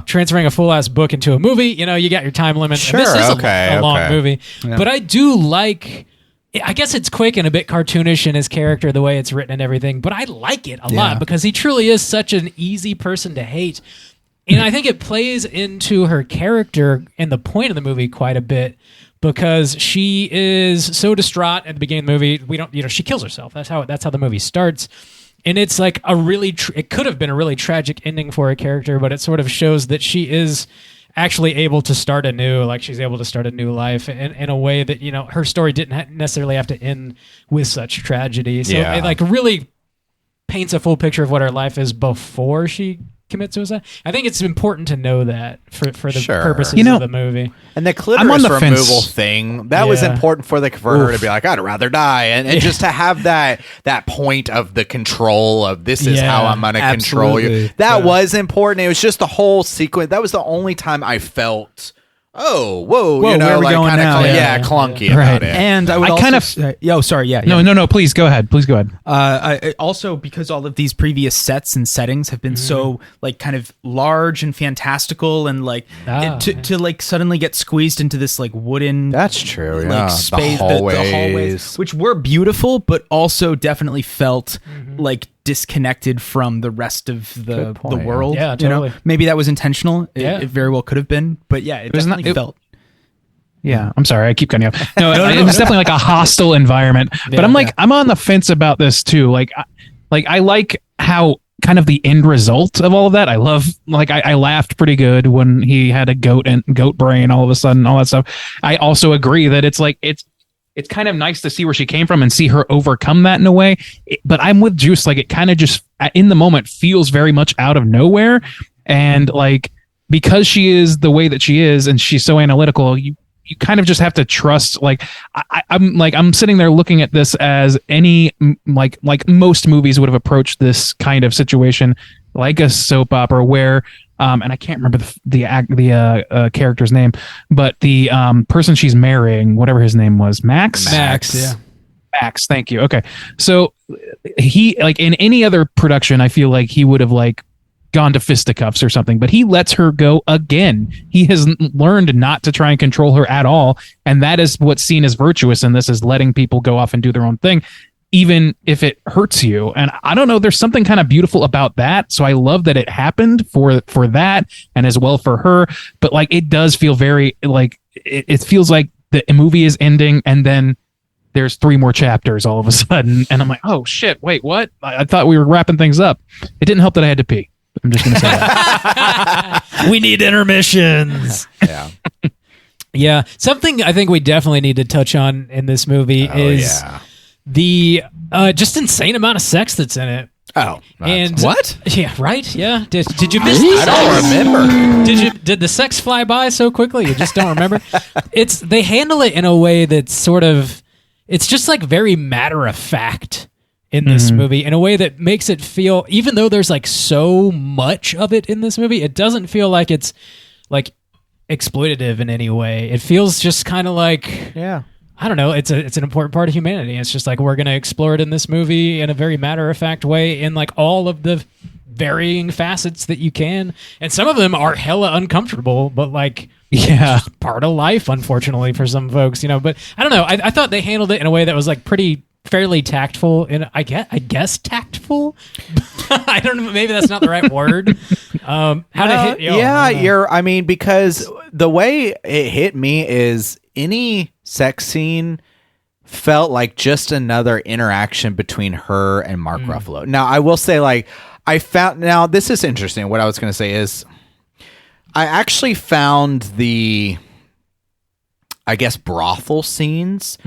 Transferring a full ass book into a movie. You got your time limit. Sure, and this is a long movie, but I do like. I guess it's quick and a bit cartoonish in his character, the way it's written and everything, but I like it a lot because he truly is such an easy person to hate. And I think it plays into her character and the point of the movie quite a bit because she is so distraught at the beginning of the movie. We don't, she kills herself. That's how the movie starts. And it's like it could have been a really tragic ending for a character, but it sort of shows that she is actually able to start anew, like she's able to start a new life in a way that, her story didn't necessarily have to end with such tragedy. So it like really paints a full picture of what her life is before she commit suicide. I think it's important to know that for the Sure. purposes of the movie. And the I'm clitoris on the removal fence. thing, that was important for her to be like, I'd rather die. And just to have that point of the control of this is how I'm going to control you. Absolutely. That was important. It was just the whole sequence. That was the only time I felt, whoa, where you know, are we like going kind now? of Yeah. clunky Right. about it. And I would I kind also of- sorry, yeah. No, please go ahead. I also, because all of these previous sets and settings have been so like kind of large and fantastical, and like to like suddenly get squeezed into this like wooden, That's true. like Yeah. space, the the hallways. hallways, which were beautiful, but also definitely felt like disconnected from the rest of the point, world. yeah. Yeah, you know? totally. Maybe that was intentional. Yeah. It very well could have been, but yeah, it was definitely not- felt. Yeah, I'm sorry. I keep cutting you off. No, it was definitely like a hostile environment. But I'm like, I'm on the fence about this too. Like I like how kind of the end result of all of that. I love, like, I laughed pretty good when he had a goat brain all of a sudden, all that stuff. I also agree that it's like, it's kind of nice to see where she came from and see her overcome that in a way. But I'm with Juice. Like, it kind of just in the moment feels very much out of nowhere. And like, because she is the way that she is and she's so analytical, you kind of just have to trust. Like, I'm sitting there looking at this as any like most movies would have approached this kind of situation, like a soap opera where and I can't remember the character's name, but the person she's marrying, whatever his name was, Max, yeah. Max, thank you. Okay, so he, like, in any other production, I feel like he would have like gone to fisticuffs or something, but he lets her go again. He has learned not to try and control her at all, and that is what's seen as virtuous in this, is letting people go off and do their own thing, even if it hurts you. And I don't know, there's something kind of beautiful about that. So I love that it happened for that, and as well for her. But like, it does feel very like it feels like the movie is ending, and then there's 3 more chapters all of a sudden, and I'm like, oh shit, wait, what? I thought we were wrapping things up. It didn't help that I had to pee. I'm just gonna say that. We need intermissions. Yeah. Yeah, something I think we definitely need to touch on in this movie is the just insane amount of sex that's in it. Oh, And what? Yeah, right. Yeah. Did you miss? I don't remember. Did the sex fly by so quickly? You just don't remember? They handle it in a way that's sort of, it's just like very matter of fact in this movie, in a way that makes it feel, even though there's like so much of it in this movie, it doesn't feel like it's like exploitative in any way. It feels just kind of like, I don't know, it's an important part of humanity. It's just like, we're going to explore it in this movie in a very matter-of-fact way, in like all of the varying facets that you can. And some of them are hella uncomfortable, but like, Yeah, it's part of life, unfortunately, for some folks, you know. But I don't know. I thought they handled it in a way that was like fairly tactful, and I guess tactful. I don't know. Maybe that's not the right word. How to hit you? I mean, because the way it hit me is any sex scene felt like just another interaction between her and Mark Ruffalo. Now, I will say, like, now this is interesting. What I was going to say is, I actually found the, I guess, brothel scenes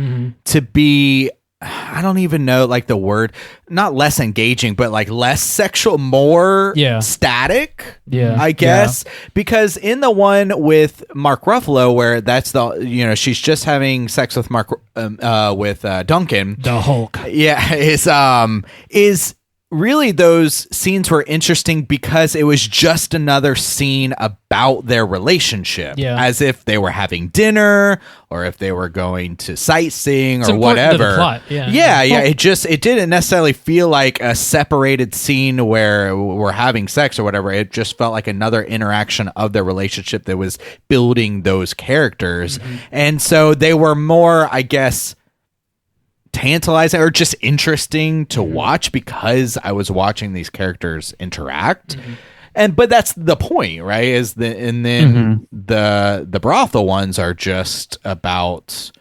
to be, I don't even know, like, the word, not less engaging, but like less sexual, more static. Yeah. I guess, because in the one with Mark Ruffalo, where that's the, you know, she's just having sex with with Duncan, the Hulk. Yeah, is really, those scenes were interesting because it was just another scene about their relationship, as if they were having dinner or if they were going to sightseeing or whatever. Plot. It didn't necessarily feel like a separated scene where we're having sex or whatever. It just felt like another interaction of their relationship that was building those characters. And so they were more, I guess, tantalizing or just interesting to watch because I was watching these characters interact. But that's the point, right? The brothel ones are just about,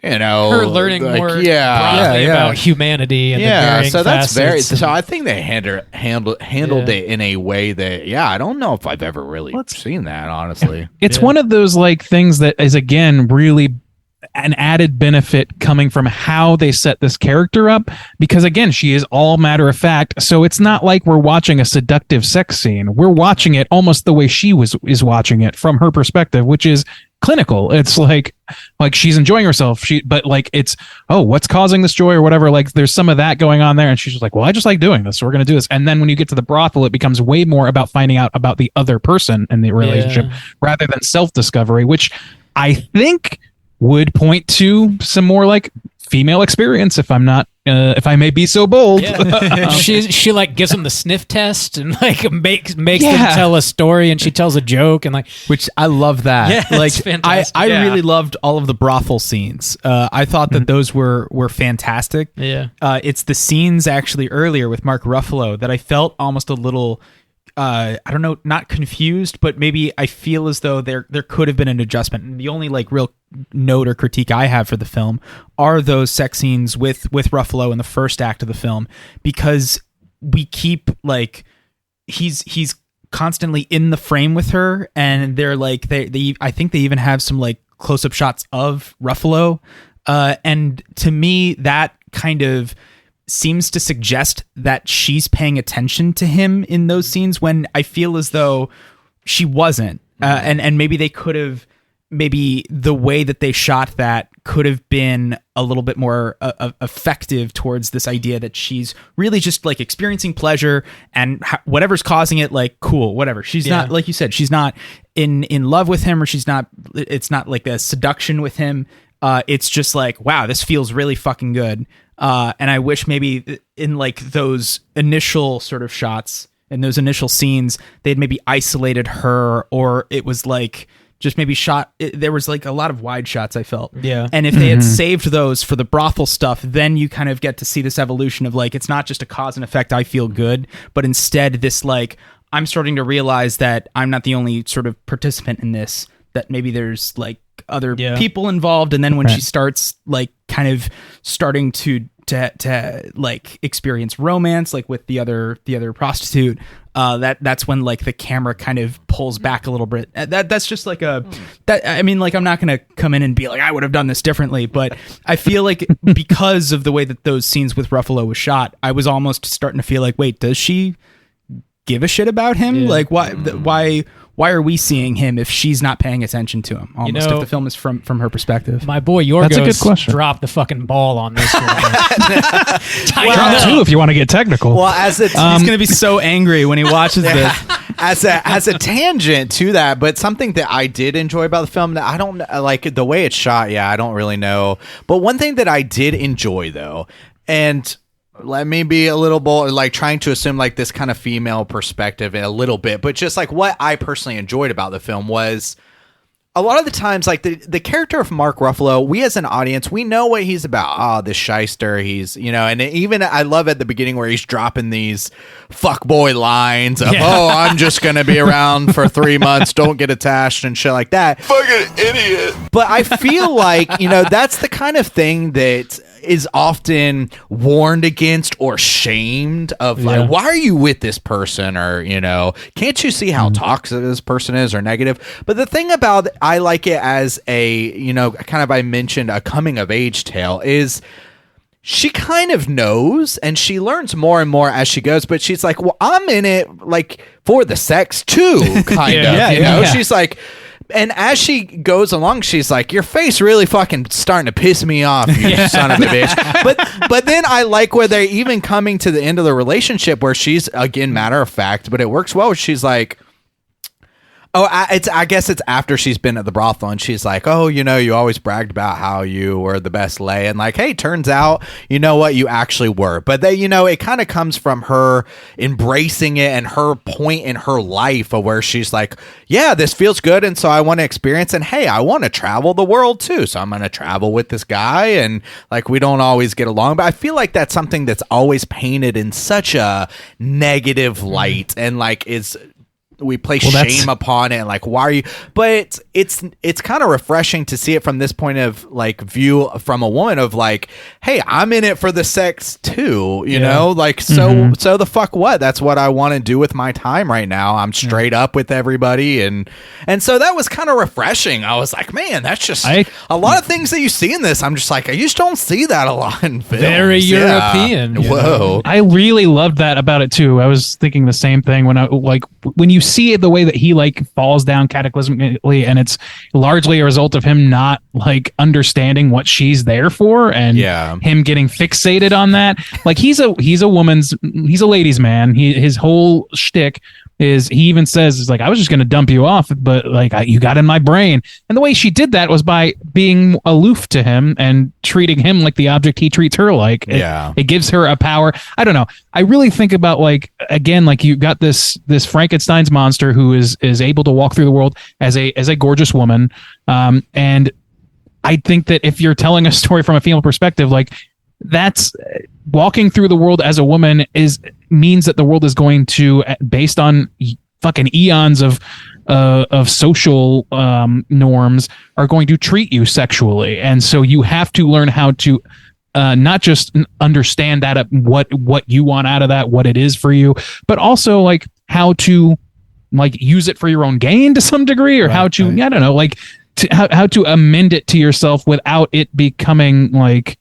you know, her learning like, more broadly about humanity and the varying so that's facets. so I think they handled it in a way that I don't know if I've ever really seen that, honestly. It's one of those like things that is, again, really, an added benefit coming from how they set this character up, because again, she is all matter of fact. So it's not like we're watching a seductive sex scene. We're watching it almost the way she is watching it from her perspective, which is clinical. It's like she's enjoying herself. But like it's, oh, what's causing this joy or whatever? Like there's some of that going on there, and she's just like, well, I just like doing this, so we're gonna do this. And then when you get to the brothel, it becomes way more about finding out about the other person in the relationship rather than self-discovery, which I think would point to some more like female experience, if I'm not if I may be so bold. She like gives them the sniff test and like makes them tell a story, and she tells a joke, and like, which I love that. Yeah, like it's fantastic. I really loved all of the brothel scenes. I thought that those were fantastic. Yeah. It's the scenes actually earlier with Mark Ruffalo that I felt almost a little I don't know, not confused, but maybe I feel as though there could have been an adjustment. And the only like real note or critique I have for the film are those sex scenes with Ruffalo in the first act of the film, because we keep like he's constantly in the frame with her, and they're like they I think they even have some like close-up shots of Ruffalo, and to me that kind of seems to suggest that she's paying attention to him in those scenes, when I feel as though she wasn't. And maybe they could have, maybe the way that they shot that could have been a little bit more effective towards this idea that she's really just like experiencing pleasure, and whatever's causing it, like, cool, whatever. She's not, like you said, she's not in love with him, or it's not like a seduction with him. It's just like, wow, this feels really fucking good. And I wish maybe in like those initial sort of shots and those initial scenes, they'd maybe isolated her, or it was like just maybe there was like a lot of wide shots, I felt. Yeah. And if they had saved those for the brothel stuff, then you kind of get to see this evolution of like, it's not just a cause and effect, I feel good, but instead this like, I'm starting to realize that I'm not the only sort of participant in this, that maybe there's like other people involved. And then when she starts like kind of starting to like experience romance, like with the other prostitute, that's when like the camera kind of pulls back a little bit. That's just like I mean, like, I'm not going to come in and be like, I would have done this differently, but I feel like because of the way that those scenes with Ruffalo was shot, I was almost starting to feel like, wait, does she give a shit about him? Like, why are we seeing him if she's not paying attention to him? Almost, if the film is from her perspective. My boy Yorgos That's a good question. dropped the fucking ball on this one. Drop two if you want to get technical. Well, he's going to be so angry when he watches this. As a tangent to that, but something that I did enjoy about the film, that I don't like the way it's shot. Yeah, I don't really know. But one thing that I did enjoy though, and let me be a little bold, like trying to assume like this kind of female perspective a little bit, but just like what I personally enjoyed about the film was a lot of the times, like the character of Mark Ruffalo, we as an audience, we know what he's about. Oh, this shyster, he's, and even I love at the beginning where he's dropping these fuckboy lines of, oh, I'm just going to be around for 3 months, don't get attached and shit like that. Fucking idiot. But I feel like, that's the kind of thing that is often warned against or shamed of, like, why are you with this person? Or, can't you see how toxic this person is or negative? But the thing about, I like it as a, kind of, I mentioned a coming of age tale, is she kind of knows and she learns more and more as she goes, but she's like, well, I'm in it like for the sex too, kind of, she's like, and as she goes along, she's like, your face really fucking starting to piss me off, you son of a bitch. But then I like where they're even coming to the end of the relationship where she's, again, matter of fact, but it works well. She's like, I guess it's after she's been at the brothel and she's like, oh, you always bragged about how you were the best lay, and like, hey, turns out, you know what, you actually were. But they, it kind of comes from her embracing it and her point in her life of where she's like, yeah, this feels good, and so I want to experience, and hey, I want to travel the world too, so I'm going to travel with this guy, and like, we don't always get along, but I feel like that's something that's always painted in such a negative light, and like is play shame upon it, and like, why are you? But it's kind of refreshing to see it from this point of like view from a woman of like, hey, I'm in it for the sex too, you know, like so the fuck what? That's what I want to do with my time right now. I'm straight up with everybody, and so that was kind of refreshing. I was like, man, that's just a lot of things that you see in this. I'm just like, I just don't see that a lot in films. Very European. Whoa. I really loved that about it too. I was thinking the same thing when you see the way that he like falls down cataclysmically, and it's largely a result of him not like understanding what she's there for, and him getting fixated on that. Like he's a ladies' man. His whole shtick is, he even says, is like, I was just going to dump you off, but like you got in my brain. And the way she did that was by being aloof to him and treating him like the object he treats her like. It gives her a power. I don't know. I really think about like, again, like you got this Frankenstein's monster who is able to walk through the world as a gorgeous woman. And I think that if you're telling a story from a female perspective, like that's walking through the world as a woman means that the world is going to, based on fucking eons of social norms, are going to treat you sexually. And so you have to learn how to not just understand that what you want out of that, what it is for you, but also like how to like use it for your own gain to some degree, or how to, I don't know, like how to amend it to yourself without it becoming like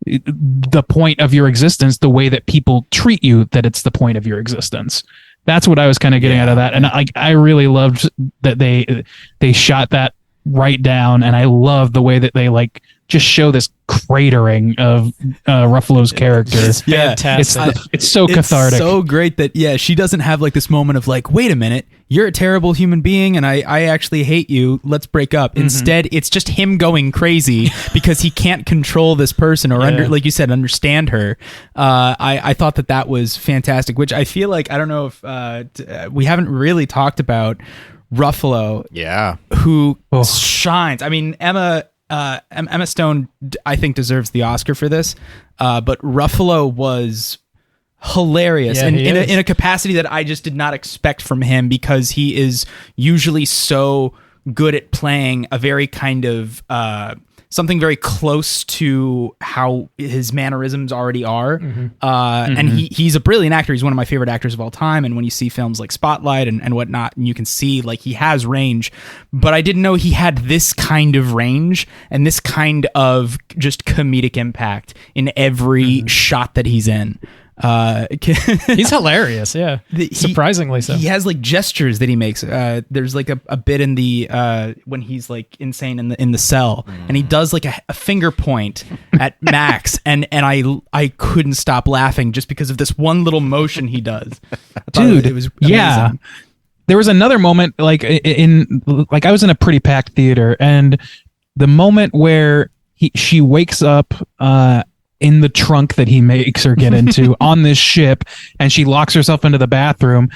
the point of your existence, the way that people treat you, that it's the point of your existence. That's what I was kind of getting out of that. And I really loved that they shot that right down. And I love the way that they like just show this cratering of Ruffalo's character. It's fantastic. It's so cathartic. It's so great that, she doesn't have like this moment of like, wait a minute, you're a terrible human being and I actually hate you. Let's break up. Instead, it's just him going crazy because he can't control this person or like you said, understand her. I thought that was fantastic, which I feel like, I don't know if we haven't really talked about Ruffalo. Yeah. Who shines. I mean, Emma Stone, I think, deserves the Oscar for this, but Ruffalo was hilarious, and in a capacity that I just did not expect from him, because he is usually so good at playing a very kind of something very close to how his mannerisms already are. And he's a brilliant actor. He's one of my favorite actors of all time. And when you see films like Spotlight and whatnot, and you can see like he has range, but I didn't know he had this kind of range and this kind of just comedic impact in every shot that he's in. He's hilarious. Surprisingly so. He has like gestures that he makes. There's like a bit in the when he's like insane in the cell, and he does like a finger point at Max, and I couldn't stop laughing just because of this one little motion he does. Dude, it was amazing. There was another moment I was in a pretty packed theater, and the moment where she wakes up in the trunk that he makes her get into on this ship, and she locks herself into the bathroom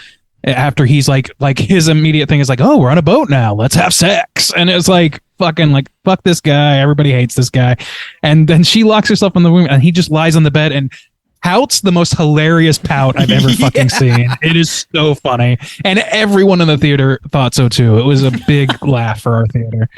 after he's like his immediate thing is like, oh, we're on a boat now, let's have sex. And it's like, fucking like, fuck this guy, everybody hates this guy. And then she locks herself in the room, and he just lies on the bed and pouts the most hilarious pout I've ever fucking seen. It is so funny, and everyone in the theater thought so too. It was a big laugh for our theater.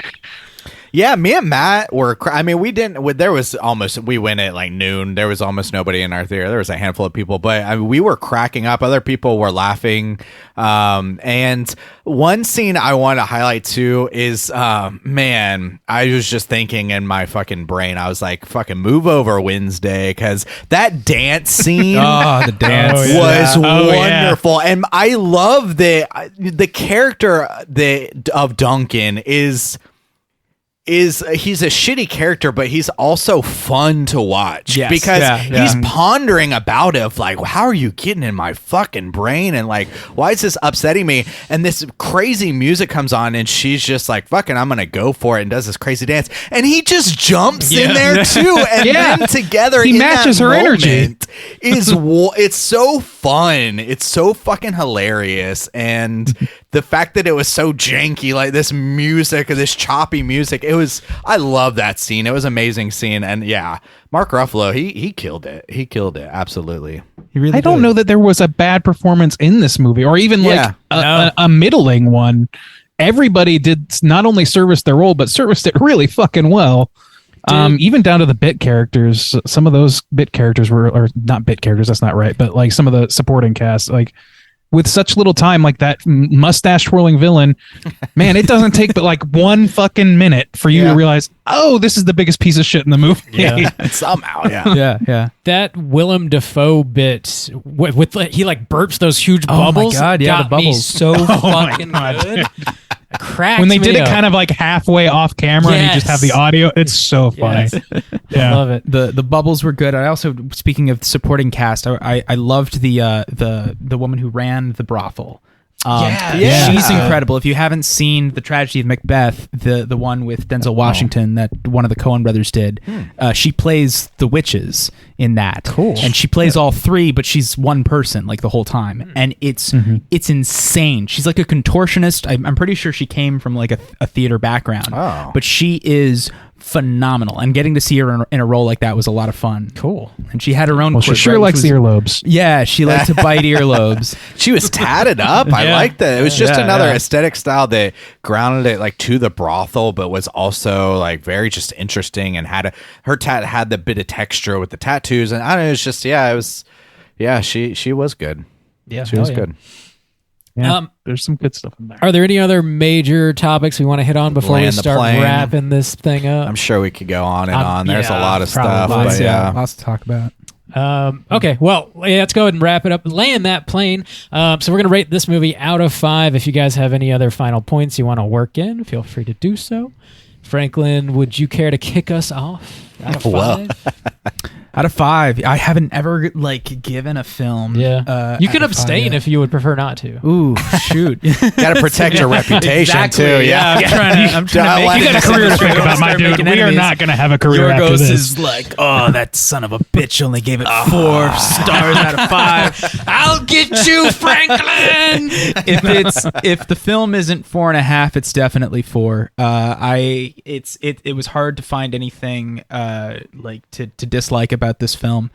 Yeah, me and Matt were. We didn't. There was almost. We went at like noon. There was almost nobody in our theater. There was a handful of people, but we were cracking up. Other people were laughing. And one scene I want to highlight too is, man, I was just thinking in my fucking brain. I was like, fucking move over Wednesday, because that dance scene. The dance was wonderful, and I love the character of Duncan is he's a shitty character, but he's also fun to watch because he's pondering about it, of like, how are you getting in my fucking brain, and like, why is this upsetting me? And this crazy music comes on, and she's just like, fucking, I'm gonna go for it, and does this crazy dance, and he just jumps in there too, and then together he matches her energy. It's so fun. It's so fucking hilarious. And the fact that it was so janky, like this music, this choppy music, I love that scene. It was an amazing scene. And yeah, Mark Ruffalo, he killed it. He killed it. Absolutely. He really I don't know that there was a bad performance in this movie, or even like a middling one. Everybody did not only service their role, but serviced it really fucking well. Even down to the bit characters. Some of those bit characters or not bit characters, that's not right, but like some of the supporting cast, like with such little time, like that mustache twirling villain, man, it doesn't take but like 1 fucking minute for you to realize, oh, this is the biggest piece of shit in the movie. Yeah. Somehow, yeah. That Willem Dafoe bit with he like burps those huge bubbles. Oh my God, got the bubbles. me so fucking good. Cracks when they me did up. it kind of like halfway off camera and you just have the audio, it's so funny. I love it. The bubbles were good. I also, speaking of supporting cast, I loved the woman who ran the brothel. She's incredible. If you haven't seen The Tragedy of Macbeth, the one with Denzel Washington that one of the Coen brothers did, she plays the witches in that. Cool. And she plays all 3, but she's one person like the whole time, and it's insane. She's like a contortionist. I'm pretty sure she came from like a theater background, but she is phenomenal, and getting to see her in a role like that was a lot of fun. Cool. And she had her own. Well, she sure likes earlobes. Yeah, she liked to bite earlobes. She was tatted up. I liked that. It was just another aesthetic style that grounded it like to the brothel, but was also like very just interesting, and her tat had the bit of texture with the tattoos, and I don't know, it's just she was good. Yeah, she was good. Yeah, there's some good stuff in there. Are there any other major topics we want to hit on before we start wrapping this thing up? I'm sure we could go on and on. There's a lot of stuff. Lots, but lots to talk about. Okay, well, let's go ahead and wrap it up. Land that plane. So we're going to rate this movie out of 5. If you guys have any other final points you want to work in, feel free to do so. Franklin, would you care to kick us off out of 5? Well. Out of 5, I haven't ever given a film. Yeah, you can abstain if you would prefer not to. Ooh, shoot! Got to protect your reputation too. Yeah, I'm trying to make you got a career to think about, my dude. We are not going to have a career after Yorgos this. is like, oh, that son of a bitch only gave it 4 stars out of 5. I'll get you, Franklin. If the film isn't 4.5, it's definitely 4. It was hard to find anything to dislike about this film.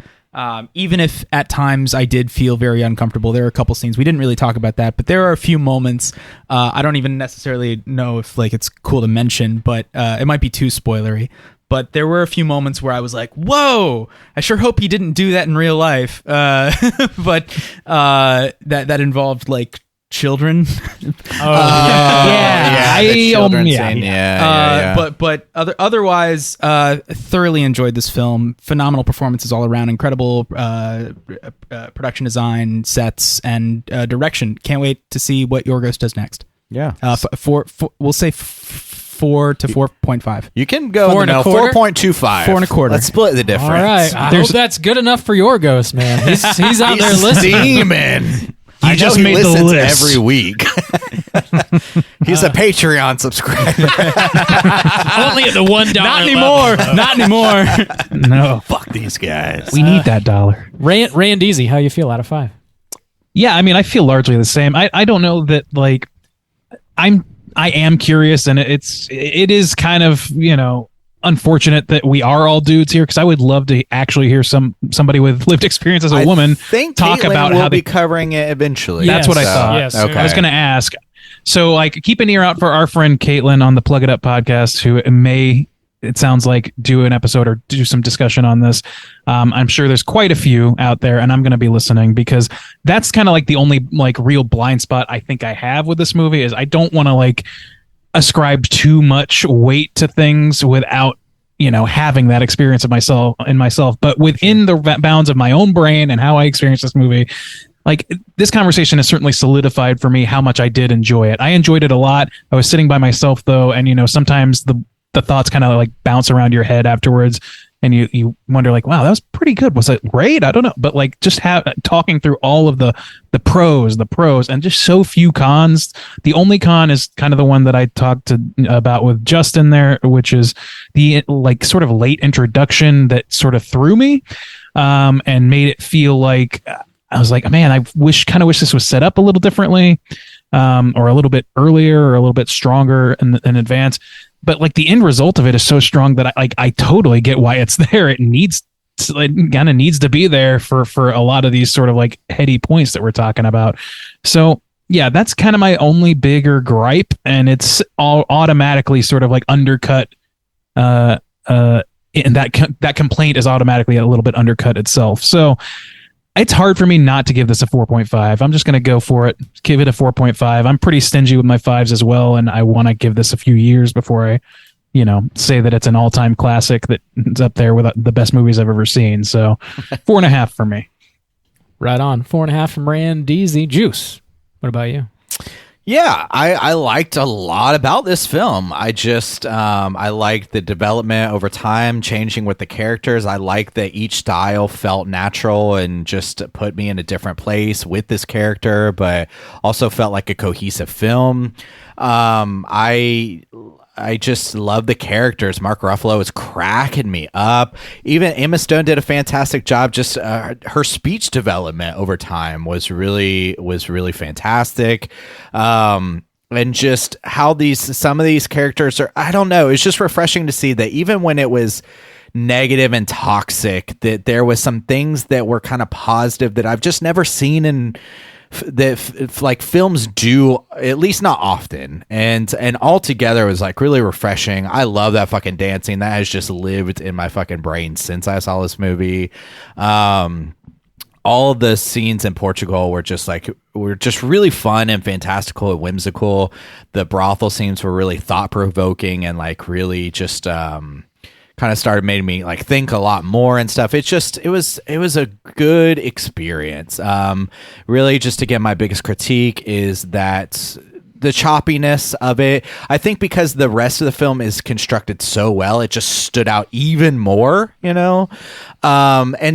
Even if at times I did feel very uncomfortable, there are a couple scenes we didn't really talk about that, but there are a few moments. I don't even necessarily know if it's cool to mention, but it might be too spoilery. But there were a few moments where I was like, "Whoa! I sure hope he didn't do that in real life." But that involved like children. But otherwise, thoroughly enjoyed this film. Phenomenal performances all around. Incredible production design, sets, and direction. Can't wait to see what Yorgos does next. Yeah. We'll say 4 to 4.5. You can go 4.25. 4.25. 4.25. Let's split the difference. All right. I hope that's good enough for Yorgos, man. He's out there listening. Steaming. I just made the listens list every week. He's a Patreon subscriber. Only at the $1 Not anymore. Not anymore. No, Fuck these guys. we need that dollar. Randeezy, how you feel out of 5? Yeah, I mean, I feel largely the same. I don't know that like I am curious, and it is kind of unfortunate that we are all dudes here, because I would love to actually hear somebody with lived experience as a woman talk Caitlin about will how they be covering it eventually. That's what I thought. Yes. Okay. I was going to ask. So, like, keep an ear out for our friend Caitlin on the Plug It Up podcast, who may, it sounds like, do an episode or do some discussion on this. I'm sure there's quite a few out there, and I'm going to be listening, because that's kind of like the only like real blind spot I think I have with this movie is I don't want to like ascribe too much weight to things without having that experience of myself, but within the bounds of my own brain and how I experienced this movie. Like, this conversation has certainly solidified for me how much I did enjoy it. I enjoyed it a lot. I was sitting by myself though, and sometimes the thoughts kind of like bounce around your head afterwards, and you wonder like, wow, that was pretty good. Was it great? I don't know. But like, just talking through all of the pros, and just so few cons. The only con is kind of the one that I talked about with Justin there, which is the like sort of late introduction that sort of threw me, and made it feel like I was like, man, I kind of wish this was set up a little differently, or a little bit earlier, or a little bit stronger in advance. But like the end result of it is so strong that I totally get why it's there. It kind of needs to be there for a lot of these sort of like heady points that we're talking about. So yeah, that's kind of my only bigger gripe, and it's all automatically sort of like undercut. And that complaint is automatically a little bit undercut itself. So it's hard for me not to give this a 4.5. I'm just going to go for it. Give it a 4.5. I'm pretty stingy with my 5s as well, and I want to give this a few years before I, say that it's an all-time classic that's up there with the best movies I've ever seen. So 4.5 for me. Right on. 4.5 from Randeezy. Juice. What about you? Yeah, I liked a lot about this film. I just, I liked the development over time, changing with the characters. I liked that each style felt natural and just put me in a different place with this character, but also felt like a cohesive film. I just love the characters. Mark Ruffalo is cracking me up. Even Emma Stone did a fantastic job. Just her speech development over time was really fantastic. And just how some of these characters are, I don't know. It's just refreshing to see that even when it was negative and toxic, that there was some things that were kind of positive that I've just never seen in that like films do, at least not often, and altogether it was like really refreshing. I love that fucking dancing. That has just lived in my fucking brain since I saw this movie. All of the scenes in Portugal were just really fun and fantastical and whimsical. The brothel scenes were really thought provoking and like really just kind of started making me like think a lot more and stuff. It was a good experience. Really, just again, my biggest critique is that the choppiness of it. I think because the rest of the film is constructed so well, it just stood out even more, and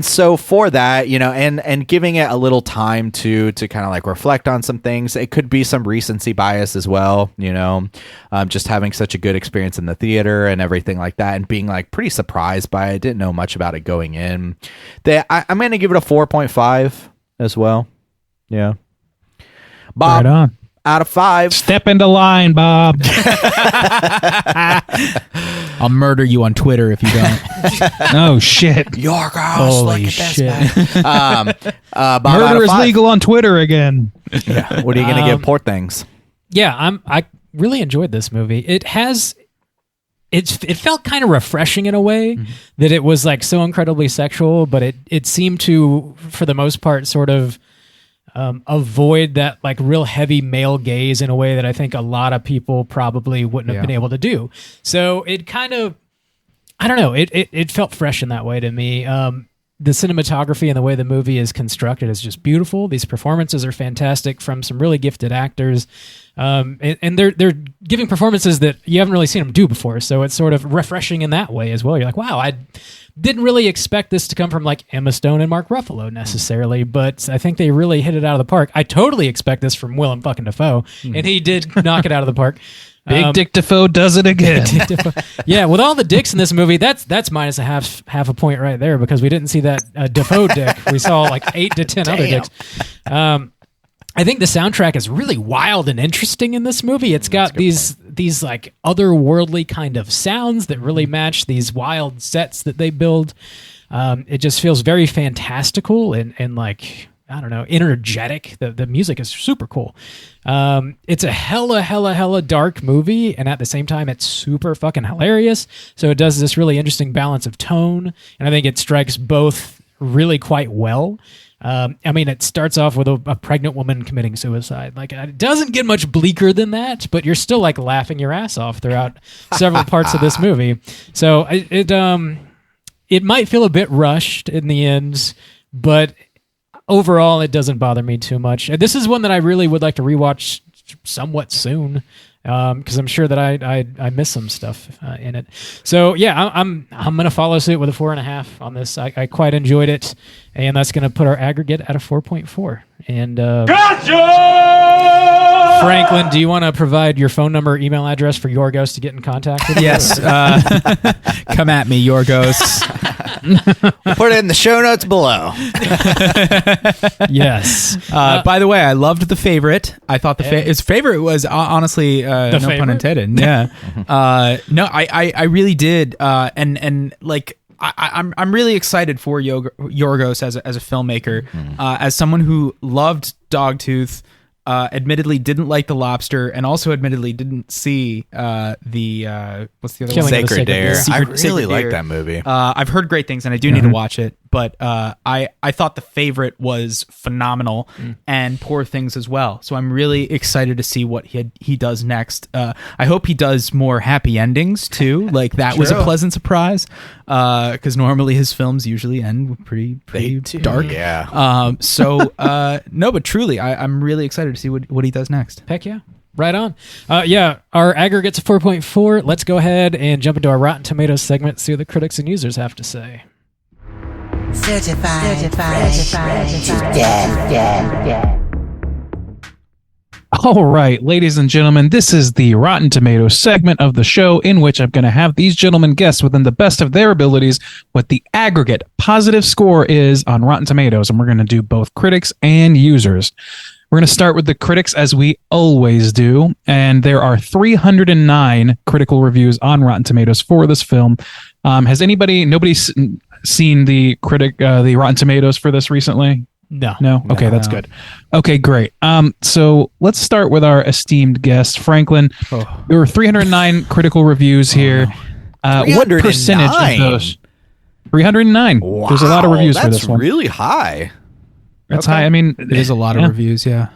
so for that, and giving it a little time to kind of like reflect on some things. It could be some recency bias as well, just having such a good experience in the theater and everything like that, and being like pretty surprised by it. Didn't know much about it going in. I'm going to give it a 4.5 as well. Yeah. Bob. Right on. Out of 5. Step into line, Bob. I'll murder you on Twitter if you don't. Oh, shit. Yorgos, holy shit. Bob, murder is legal on Twitter again. Yeah. What are you going to give Poor Things? Yeah, I really enjoyed this movie. It felt kind of refreshing in a way that it was like so incredibly sexual, but it seemed to, for the most part, sort of avoid that like real heavy male gaze in a way that I think a lot of people probably wouldn't have been able to do. So it kind of, I don't know, it felt fresh in that way to me. The cinematography and the way the movie is constructed is just beautiful. These performances are fantastic from some really gifted actors. And they're giving performances that you haven't really seen them do before. So it's sort of refreshing in that way as well. You're like, wow, I didn't really expect this to come from like Emma Stone and Mark Ruffalo necessarily, but I think they really hit it out of the park. I totally expect this from Willem fucking Dafoe, and he did knock it out of the park. Big Dick Dafoe does it again. Yeah, with all the dicks in this movie, that's minus a half a point right there, because we didn't see that Dafoe dick. We saw like 8 to 10 other dicks. I think the soundtrack is really wild and interesting in this movie. It's got these like otherworldly kind of sounds that really match these wild sets that they build. It just feels very fantastical and like, I don't know, energetic. The music is super cool. It's a hella dark movie, and at the same time, it's super fucking hilarious. So it does this really interesting balance of tone, and I think it strikes both really quite well. I mean, it starts off with a pregnant woman committing suicide. Like, it doesn't get much bleaker than that, but you're still like laughing your ass off throughout several parts of this movie. So it might feel a bit rushed in the end, but overall, it doesn't bother me too much. This is one that I really would like to rewatch somewhat soon, because I'm sure that I missed some stuff in it. So yeah, I'm gonna follow suit with a 4.5 on this. I quite enjoyed it, and that's gonna put our aggregate at a 4.4. And gotcha! Franklin, do you want to provide your phone number, email address for Yorgos to get in contact with you? Yes. Come at me, Yorgos. We'll put it in the show notes below. Yes. By the way, I loved The Favorite. I thought his favorite was honestly no favorite? pun intended. Yeah. No, I really did. And like I'm really excited for Yorgos as a filmmaker, as someone who loved Dogtooth. Admittedly didn't like The Lobster, and also admittedly didn't see the what's the other Killing one? of the Sacred Dare. I really Sacred like Dare. that movie. I've heard great things, and I do need to watch it. But I thought The Favorite was phenomenal, and Poor Things as well. So I'm really excited to see what he does next. I hope he does more happy endings too. Like that was a pleasant surprise, because normally his films usually end pretty dark. Yeah. No, but truly, I'm really excited to see what he does next. Heck yeah. Right on. Yeah, our aggregate's a 4.4. Let's go ahead and jump into our Rotten Tomatoes segment, see what the critics and users have to say. Certified fresh to death. All right, ladies and gentlemen, this is the Rotten Tomatoes segment of the show in which I'm going to have these gentlemen guess within the best of their abilities what the aggregate positive score is on Rotten Tomatoes, and we're going to do both critics and users. We're going to start with the critics as we always do, and there are 309 critical reviews on Rotten Tomatoes for this film. Has nobody seen the Rotten Tomatoes for this recently? No. Okay, that's good. Okay, great. So let's start with our esteemed guest, Franklin. There were 309 critical reviews here. What percentage of those? 309. Wow, There's a lot of reviews for this one. That's really high. That's high. I mean, It is a lot of reviews, yeah.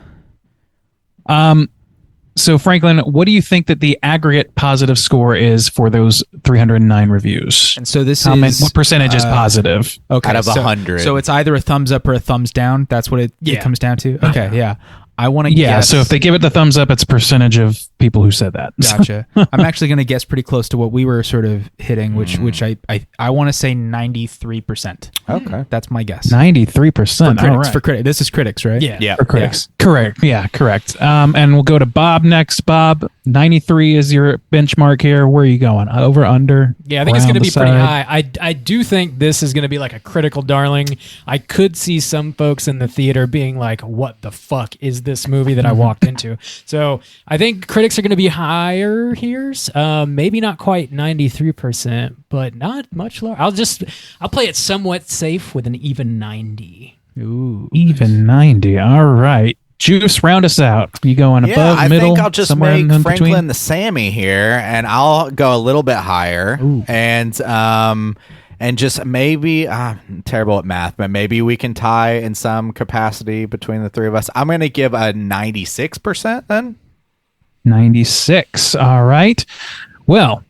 So Franklin, what do you think that the aggregate positive score is for those 309 reviews? And so this what percentage is positive? Okay, out of so, 100. So it's either a thumbs up or a thumbs down. That's what it comes down to. Okay, yeah. I want to guess. So if they give it the thumbs up, it's a percentage of people who said that. Gotcha. I'm actually going to guess pretty close to what we were sort of hitting, which I want to say 93%. Okay. That's my guess. 93%. All right. For critics. This is critics, right? Yeah. For critics. Correct. Yeah, correct. And we'll go to Bob next. Bob, 93 is your benchmark here. Where are you going? Over, under? Yeah, I think it's around going to the be pretty side? high. I do think this is going to be like a critical darling. I could see some folks in the theater being like, what the fuck is this movie that I walked into? So I think critics are going to be higher here. Maybe not quite 93%, but not much lower. I'll play it somewhat safe with an even 90. Ooh. Even 90. All right. Juice, round us out. You going above, I middle, think I'll just somewhere make in Franklin between? the Sammy here, and I'll go a little bit higher. Ooh. And just maybe I'm terrible at math, but maybe we can tie in some capacity between the three of us. I'm going to give a 96% then. 96. All right. Well,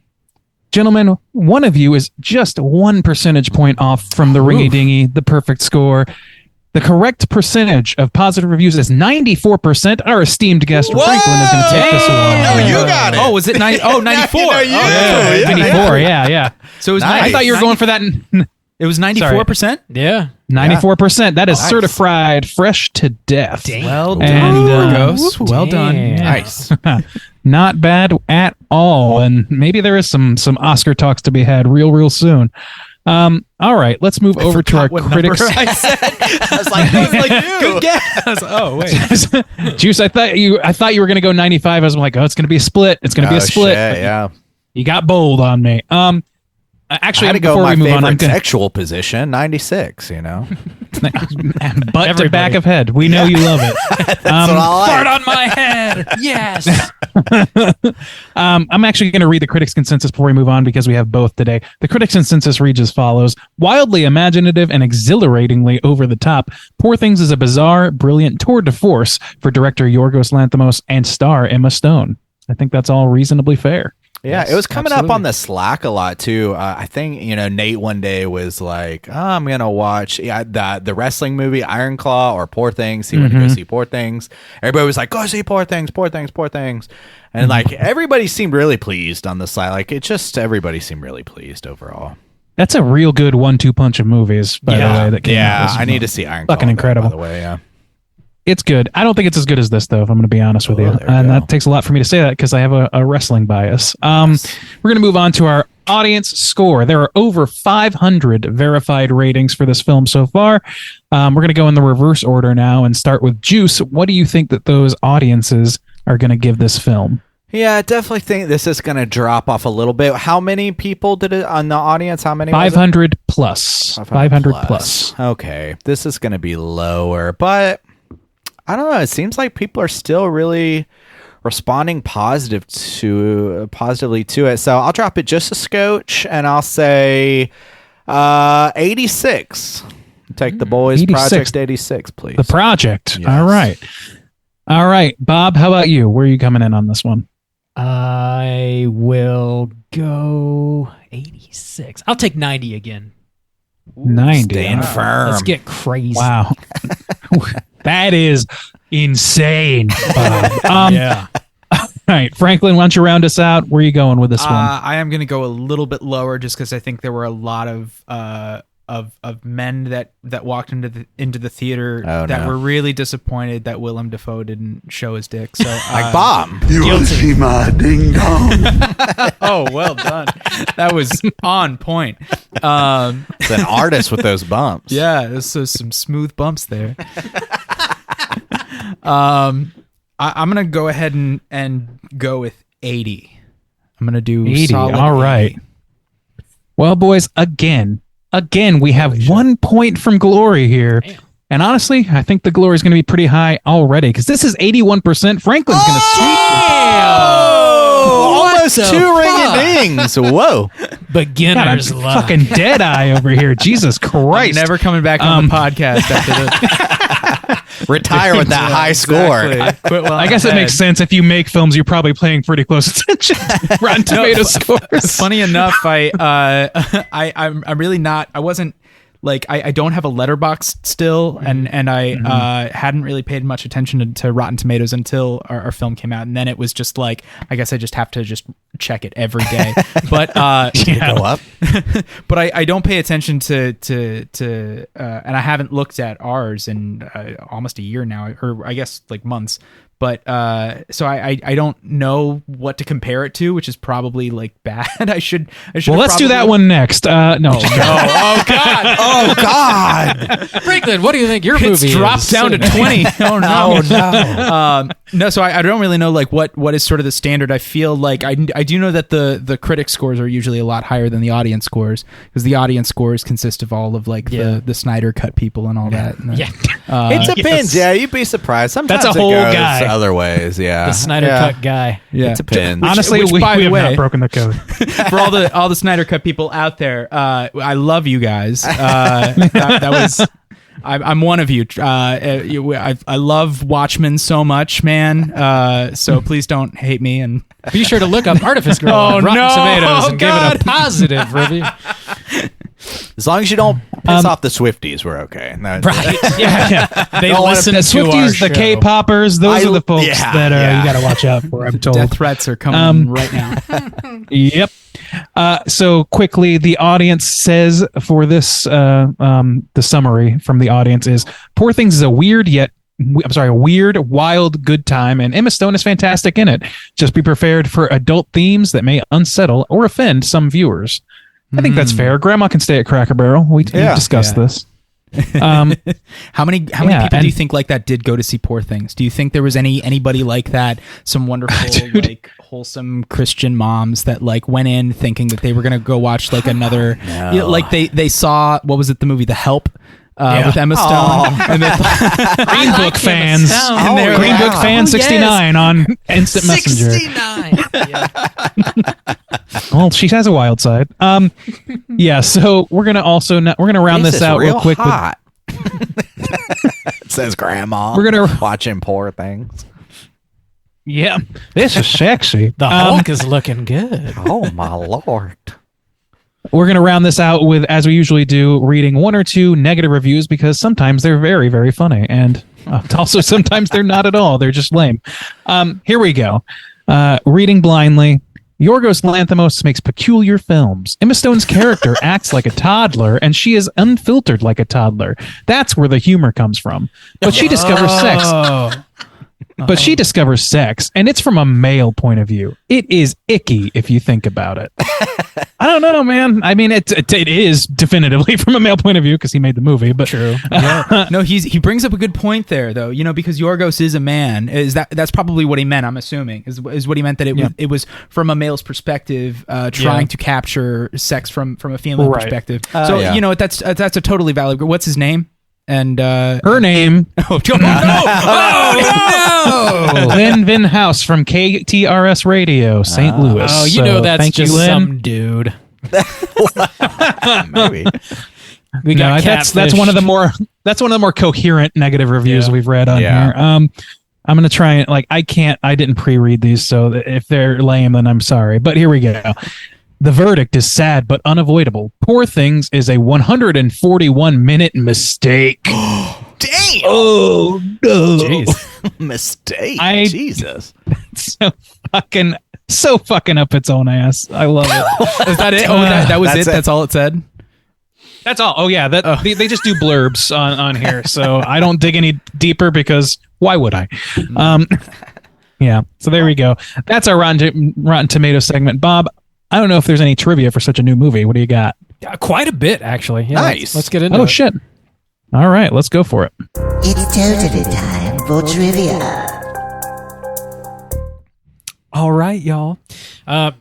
gentlemen, one of you is just 1 percentage point off from the ringy-dingy, the perfect score. The correct percentage of positive reviews is 94%. Our esteemed guest, Franklin, is going to take this one. No, you got it. Oh, was it 90? Oh, 94. You know, Okay. yeah. 94, yeah. So it was Nice. I thought you were going for that. It was 94%? Yeah. 94%. That is certified fresh to death. Well done, And, Yorgos. Well done. damn. Nice. Not bad at all. And maybe there is some Oscar talks to be had real soon. All right, let's move over to our critics. I said. I was like, good guess. Oh, wait. Juice, I thought you were going to go 95. I was like, oh, it's going to be a split. It's going to be a split. Shit, yeah. You got bold on me. Actually, I had to go before my we move favorite on, I'm going sexual position, 96. You know, butt to back of head. We know you love it. that's what I like. Fart on my head. Yes. I'm actually going to read the critics' consensus before we move on because we have both today. The critics' consensus reads as follows: wildly imaginative and exhilaratingly over the top, Poor Things is a bizarre, brilliant tour de force for director Yorgos Lanthimos and star Emma Stone. I think that's all reasonably fair. Yeah, Yes, it was coming up absolutely. on the Slack a lot too. I think Nate one day was like, I'm gonna watch the wrestling movie Iron Claw or Poor Things. He went to go see Poor Things. Everybody was like, go see Poor Things, and like everybody seemed really pleased on the Slack. Like everybody seemed really pleased overall. That's a real good 1-2 punch of movies, by the way. That came out this I need month. to see Iron Claw. Fucking incredible. By the way, yeah. It's good. I don't think it's as good as this, though, if I'm going to be honest with you. there we And go. that takes a lot for me to say that because I have a wrestling bias. We're going to move on to our audience score. There are over 500 verified ratings for this film so far. We're going to go in the reverse order now and start with Juice. What do you think that those audiences are going to give this film? Yeah, I definitely think this is going to drop off a little bit. How many people did it on the audience? How many? 500 plus. 500 plus. Okay, this is going to be lower, but I don't know. It seems like people are still really responding positively to it. So I'll drop it just a scotch, and I'll say 86. Take the boys 86. Project 86, please. The Project. Yes. All right. Bob, how about you? Where are you coming in on this one? I will go 86. I'll take 90 again. 90. Stand firm. Let's get crazy. Wow. That is insane, Bob. Yeah. All right, Franklin, why don't you round us out? Where are you going with this one? I am going to go a little bit lower just because I think there were a lot of men that walked into the theater that were really disappointed that Willem Dafoe didn't show his dick. So Like Bob. You want to see my ding dong? Oh, well done. That was on point. It's an artist with those bumps. Yeah, there's some smooth bumps there. I'm gonna go ahead and go with 80. I'm gonna do 80. solid All right. 80. Well, boys, again, we have 1 point from Glory here. Damn. And honestly, I think the Glory is going to be pretty high already because this is 81%. Franklin's going to sweep. Almost 2 ring-a-dings. Whoa. Beginner's God, I'm luck. fucking dead eye over here. Jesus I'm Christ. never coming back on the podcast after this. Retire with that high score. Exactly. Quit while I I'm guess it ahead. makes sense. If you make films, you're probably paying pretty close attention to Rotten Tomato scores. Funny enough, I'm really not. I wasn't like I don't have a letterbox still, and I hadn't really paid much attention to Rotten Tomatoes until our film came out, and then it was just like I guess I just have to just check it every day. But Go up. but I don't pay attention to and I haven't looked at ours in almost a year now, or I guess like months. But so I don't know what to compare it to, which is probably like bad. I should. Well, let's do that one next. No. Oh God! Oh, God. Franklin, what do you think your movie It's dropped is? down to 20. Oh no! no. No, so I don't really know like what is sort of the standard. I feel like I do know that the critic scores are usually a lot higher than the audience scores because the audience scores consist of all of like the Snyder cut people and all that. And Yeah. It depends. yes. Yeah, you'd be surprised. Sometimes That's a it whole goes guy. other ways. Yeah. The Snyder Yeah. Cut guy. Yeah. It depends. Honestly, which, we by the have way- not broken the code. For all the Snyder cut people out there, I love you guys. That was. I'm one of you. I love Watchmen so much, man. So please don't hate me. And Be sure to look up Artifice Girl on Rotten Tomatoes and give it a positive review. As long as you don't piss off the Swifties, we're okay. No, Right. Yeah. They Don't wanna- listen The to our Swifties, show. the K-poppers, those are the folks yeah, that yeah. you got to watch out for, I'm told. death threats are coming right now. Yep. So quickly, the audience says for this, the summary from the audience is, Poor Things is a weird, wild, good time, and Emma Stone is fantastic in it. Just be prepared for adult themes that may unsettle or offend some viewers. I think that's fair. Grandma can stay at Cracker Barrel. We've discussed this. How many people and- do you think like that did go to see Poor Things? Do you think there was anybody like that? Some wonderful like wholesome Christian moms that like went in thinking that they were gonna go watch like another, you know, like they saw, what was it, the movie The Help? With Emma Stone, and they Green Book fans. Stone. Green Book fan 69 on Instant Messenger. 69. Yeah. Well, she has a wild side. Yeah. So we're gonna round this out real quick. Hot. It says Grandma. We're gonna- watching Poor Things. Yeah, this is sexy. The Hulk is looking good. Oh my Lord. We're going to round this out with, as we usually do, reading 1 or 2 negative reviews because sometimes they're very, very funny. And also sometimes they're not at all. They're just lame. Here we go. Reading blindly. Yorgos Lanthimos makes peculiar films. Emma Stone's character acts like a toddler, and she is unfiltered like a toddler. That's where the humor comes from. But she discovers sex. but she discovers sex, and it's from a male point of view. It is icky if you think about it. I don't know, man. I mean, it is definitively from a male point of view because he made the movie. But true. Yeah. No, he brings up a good point there, though. Because Yorgos is a man. That's probably what he meant. I'm assuming is what he meant, that it was from a male's perspective, trying to capture sex from a female perspective. So that's a totally valid. What's his name? And her name. Oh no! Lynn House from KTRS Radio, St. Louis. Oh, that's just some dude. Maybe. That's one of the more coherent negative reviews we've read on here. I'm gonna try and I didn't pre-read these, so if they're lame, then I'm sorry. But here we go. The verdict is sad but unavoidable. Poor Things is a 141-minute mistake. Damn! Oh no! Jeez. Mistake. Jesus. So fucking up its own ass. I love it. Is that it? Oh, that was it. That's all it said. That's all. Oh yeah, they just do blurbs on here, so I don't dig any deeper because why would I? Yeah. So there we go. That's our Rotten Tomatoes segment, Bob. I don't know if there's any trivia for such a new movie. What do you got? Quite a bit, actually. Yeah, nice. Let's get into it. Oh, shit. All right, let's go for it. It's totally time for trivia. All right, y'all. I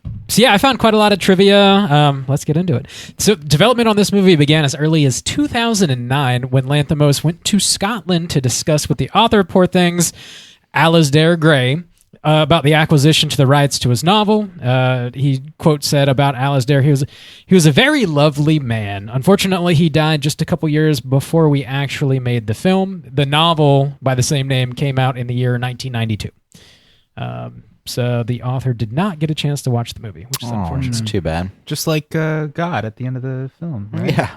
found quite a lot of trivia. Let's get into it. So development on this movie began as early as 2009 when Lanthimos went to Scotland to discuss with the author of Poor Things, Alasdair Gray, about the acquisition to the rights to his novel. He, quote, said about Alasdair, he was a very lovely man. Unfortunately, he died just a couple years before we actually made the film. The novel by the same name came out in the year 1992. So the author did not get a chance to watch the movie, which is unfortunate. It's too bad. Just like God at the end of the film, right? Yeah.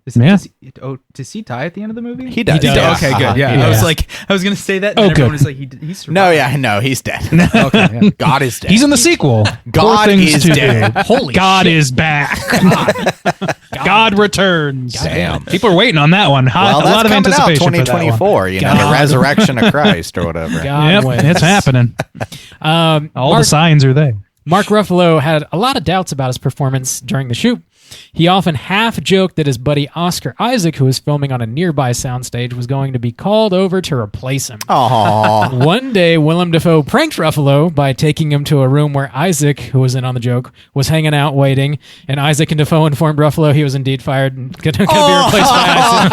Does he die at the end of the movie? He does. Yeah. Okay, good. Yeah. I was going to say that. And everyone was like, he's survived. No, he's dead. Okay, yeah. God is dead. He's in the sequel. God is dead. Holy God shit. is back. God returns. Damn. People are waiting on that one. Well, a lot of coming out anticipation 2024. The resurrection of Christ or whatever. God wins. It's happening. All the signs are there. Mark Ruffalo had a lot of doubts about his performance during the shoot. He often half-joked that his buddy Oscar Isaac, who was filming on a nearby soundstage, was going to be called over to replace him. Aww. One day, Willem Dafoe pranked Ruffalo by taking him to a room where Isaac, who was in on the joke, was hanging out waiting, and Isaac and Dafoe informed Ruffalo he was indeed fired and going to be replaced by Isaac.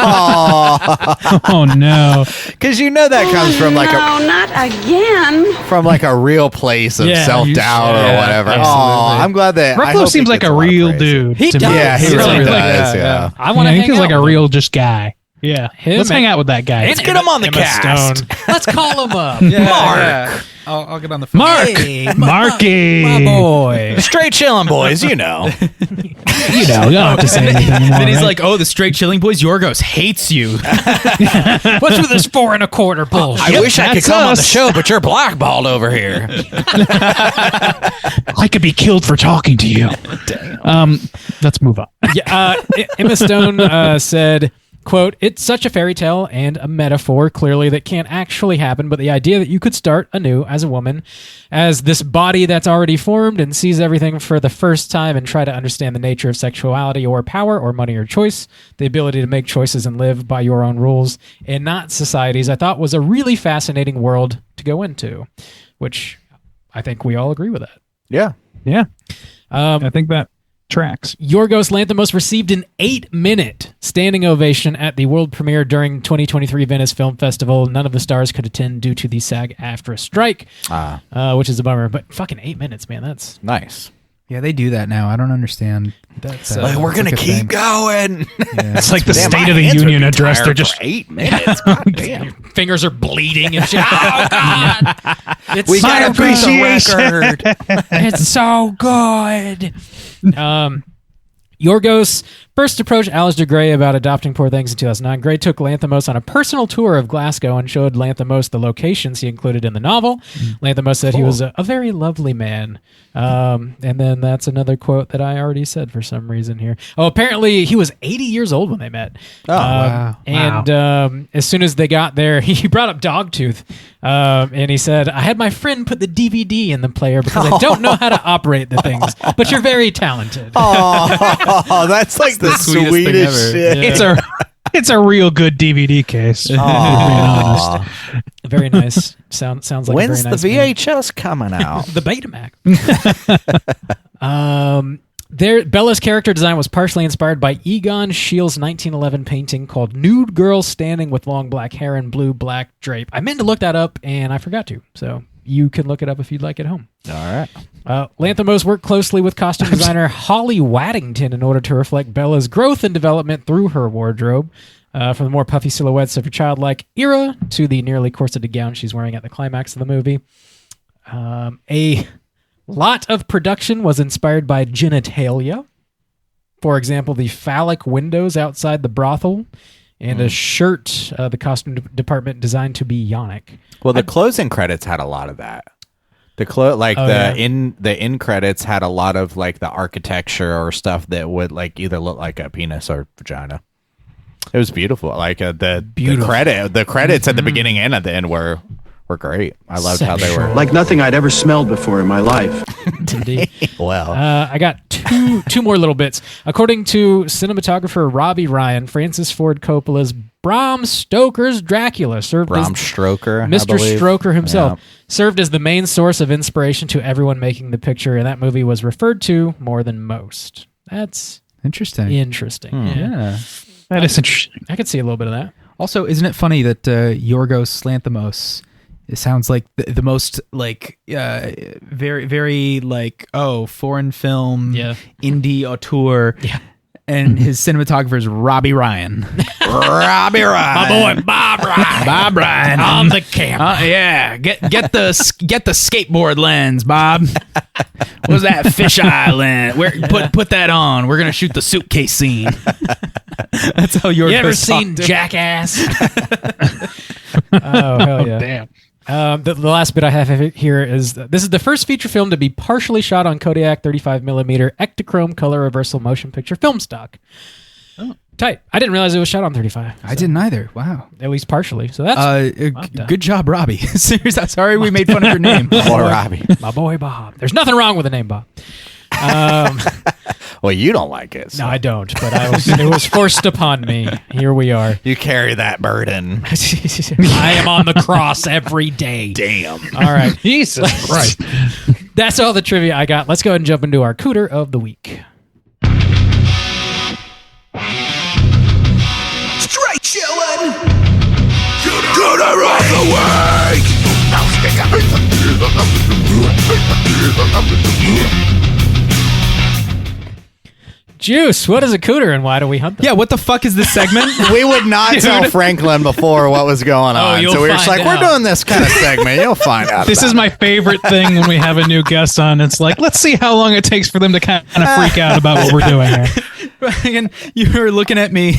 Oh, no. Because that comes from not again. from a real place of self-doubt or whatever. Oh, I'm glad that Ruffalo seems like a real dude. He does. Yeah, he really does. Yeah. I want to hang he feels out like a with real just guy. Yeah. Let's hang out with that guy. Let's get him on the cast. Stone. Let's call him up. Mark. Yeah. I'll get on the phone. Mark. Hey, Marky. my boy. Straight chilling boys, You don't have to say anything anymore. Then he's right? like, "Oh, the straight chilling boys. Yorgos hates you." What's with this 4 1/4 bullshit? I wish I could that's come on the us. show, but you're blackballed over here. I could be killed for talking to you. Damn. Let's move on. Emma Stone said, quote, "It's such a fairy tale and a metaphor, clearly, that can't actually happen, but the idea that you could start anew as a woman, as this body that's already formed and sees everything for the first time and try to understand the nature of sexuality or power or money or choice, the ability to make choices and live by your own rules and not society's, I thought was a really fascinating world to go into," which I think we all agree with that. Yeah. Yeah. I think that tracks. Yorgos Lanthimos received an 8-minute standing ovation at the world premiere during 2023 Venice Film Festival. None of the stars could attend due to the SAG-AFTRA strike, which is a bummer. But fucking 8 minutes, man, that's Nice. Yeah, they do that now. I don't understand. that's We're going to keep going. It's like the Damn, State my of the hands would Union be address. tired They're just for 8 minutes. God damn. fingers are bleeding and shit. Oh God, it's We so got to beat the record. It's so good. Yorgos First approached Alasdair Gray about adopting Poor Things in 2009. Gray took Lanthimos on a personal tour of Glasgow and showed Lanthimos the locations he included in the novel. Lanthimos said he was a very lovely man. And then that's another quote that I already said for some reason here. Oh, apparently he was 80 years old when they met. Oh, wow. And as soon as they got there, he brought up Dogtooth. And he said, I had my friend put the DVD in the player because I don't know how to operate the things, but you're very talented. Oh, that's like the sweetest shit. Yeah. It's a real good DVD case. Being honest. Very nice. Sounds like When's a very nice the movie. VHS coming out? The Betamax. Bella's character design was partially inspired by Egon Schiele's 1911 painting called Nude Girl Standing with Long Black Hair and Blue Black Drape. I meant to look that up, and I forgot to. So you can look it up if you'd like at home. All right. Lanthimos worked closely with costume designer Holly Waddington in order to reflect Bella's growth and development through her wardrobe. From the more puffy silhouettes of her childlike era to the nearly corseted gown she's wearing at the climax of the movie. A lot of production was inspired by genitalia. For example, the phallic windows outside the brothel and a shirt the costume department designed to be yonic. Well, the closing credits had a lot of that. The end credits had a lot of like the architecture or stuff that would like either look like a penis or vagina. It was beautiful. Like the credits at the beginning and at the end were great. I loved how they were like nothing I'd ever smelled before in my life. Indeed. Well, I got two more little bits. According to cinematographer Robbie Ryan, Francis Ford Coppola's Bram Stoker's Dracula served Bram as Stoker, Mr. Stoker himself served as the main source of inspiration to everyone making the picture, and that movie was referred to more than most. That's interesting. Yeah. That is interesting. I could see a little bit of that. Also, isn't it funny that Yorgos Lanthimos, it sounds like the most like very, very like, foreign film, indie auteur. Yeah. And his cinematographer is Robbie Ryan. Robbie Ryan. My boy Bob Ryan. Bob Ryan on the camera. Yeah, get the skateboard lens, Bob. What's that fisheye lens? Put that on. We're gonna shoot the suitcase scene. That's how you're. You ever seen Jackass? Oh hell yeah! Damn. The last bit I have here is this is the first feature film to be partially shot on Kodiak 35mm Ektachrome color reversal motion picture film stock. Oh, tight! I didn't realize it was shot on 35. I didn't either. Wow, at least partially. So that's good job, Robbie. Seriously, sorry we made fun of your name, boy Robbie. My boy Bob. There's nothing wrong with the name Bob. Well, you don't like it. So. No, I don't. But it was forced upon me. Here we are. You carry that burden. I am on the cross every day. Damn. All right. Jesus Christ. That's all the trivia I got. Let's go ahead and jump into our Cooter of the week. Straight chillin'. Cooter of the week. Juice, what is a cooter and why do we hunt them? Yeah, what the fuck is this segment? We would not tell Franklin before what was going on. you'll So we were just find like, out. we're doing this kind of segment. You'll find out. This is my favorite thing when we have a new guest on. It's like, let's see how long it takes for them to kind of freak out about what we're doing here. And you were looking at me,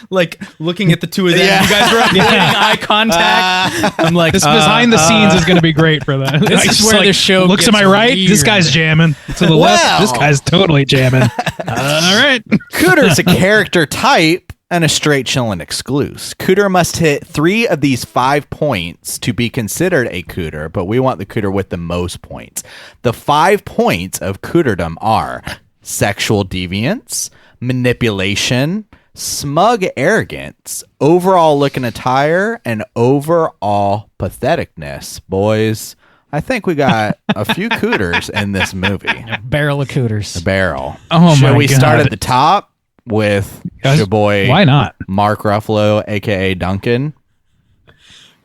like looking at the two of them. Yeah. You guys were making eye contact. I'm like, This behind the scenes is going to be great for that. This is where the show looks to gets my right. weird. This guy's jamming. To the left, this guy's totally jamming. All right. Cooter is a character type and a straight chillin' exclusive. Cooter must hit 3 of these 5 points to be considered a cooter, but we want the cooter with the most points. The 5 points of cooterdom are sexual deviance, manipulation, smug arrogance, overall look and attire, and overall patheticness. Boys, I think we got a few cooters in this movie. A barrel of cooters. A barrel. Oh Should my we God. start at the top with your boy Why not? Mark Ruffalo, aka Duncan?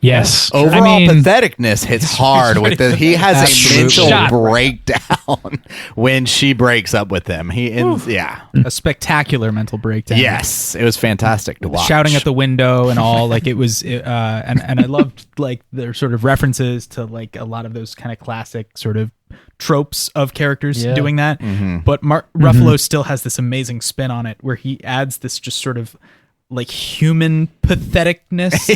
Yes. Overall patheticness hits hard with the. He has a mental breakdown when she breaks up with him. He ends, a spectacular mental breakdown. Yes, it was fantastic to watch. Shouting at the window and all, like it was, and I loved like their sort of references to like a lot of those kind of classic sort of tropes of characters doing that. But Ruffalo still has this amazing spin on it where he adds this just sort of like human patheticness.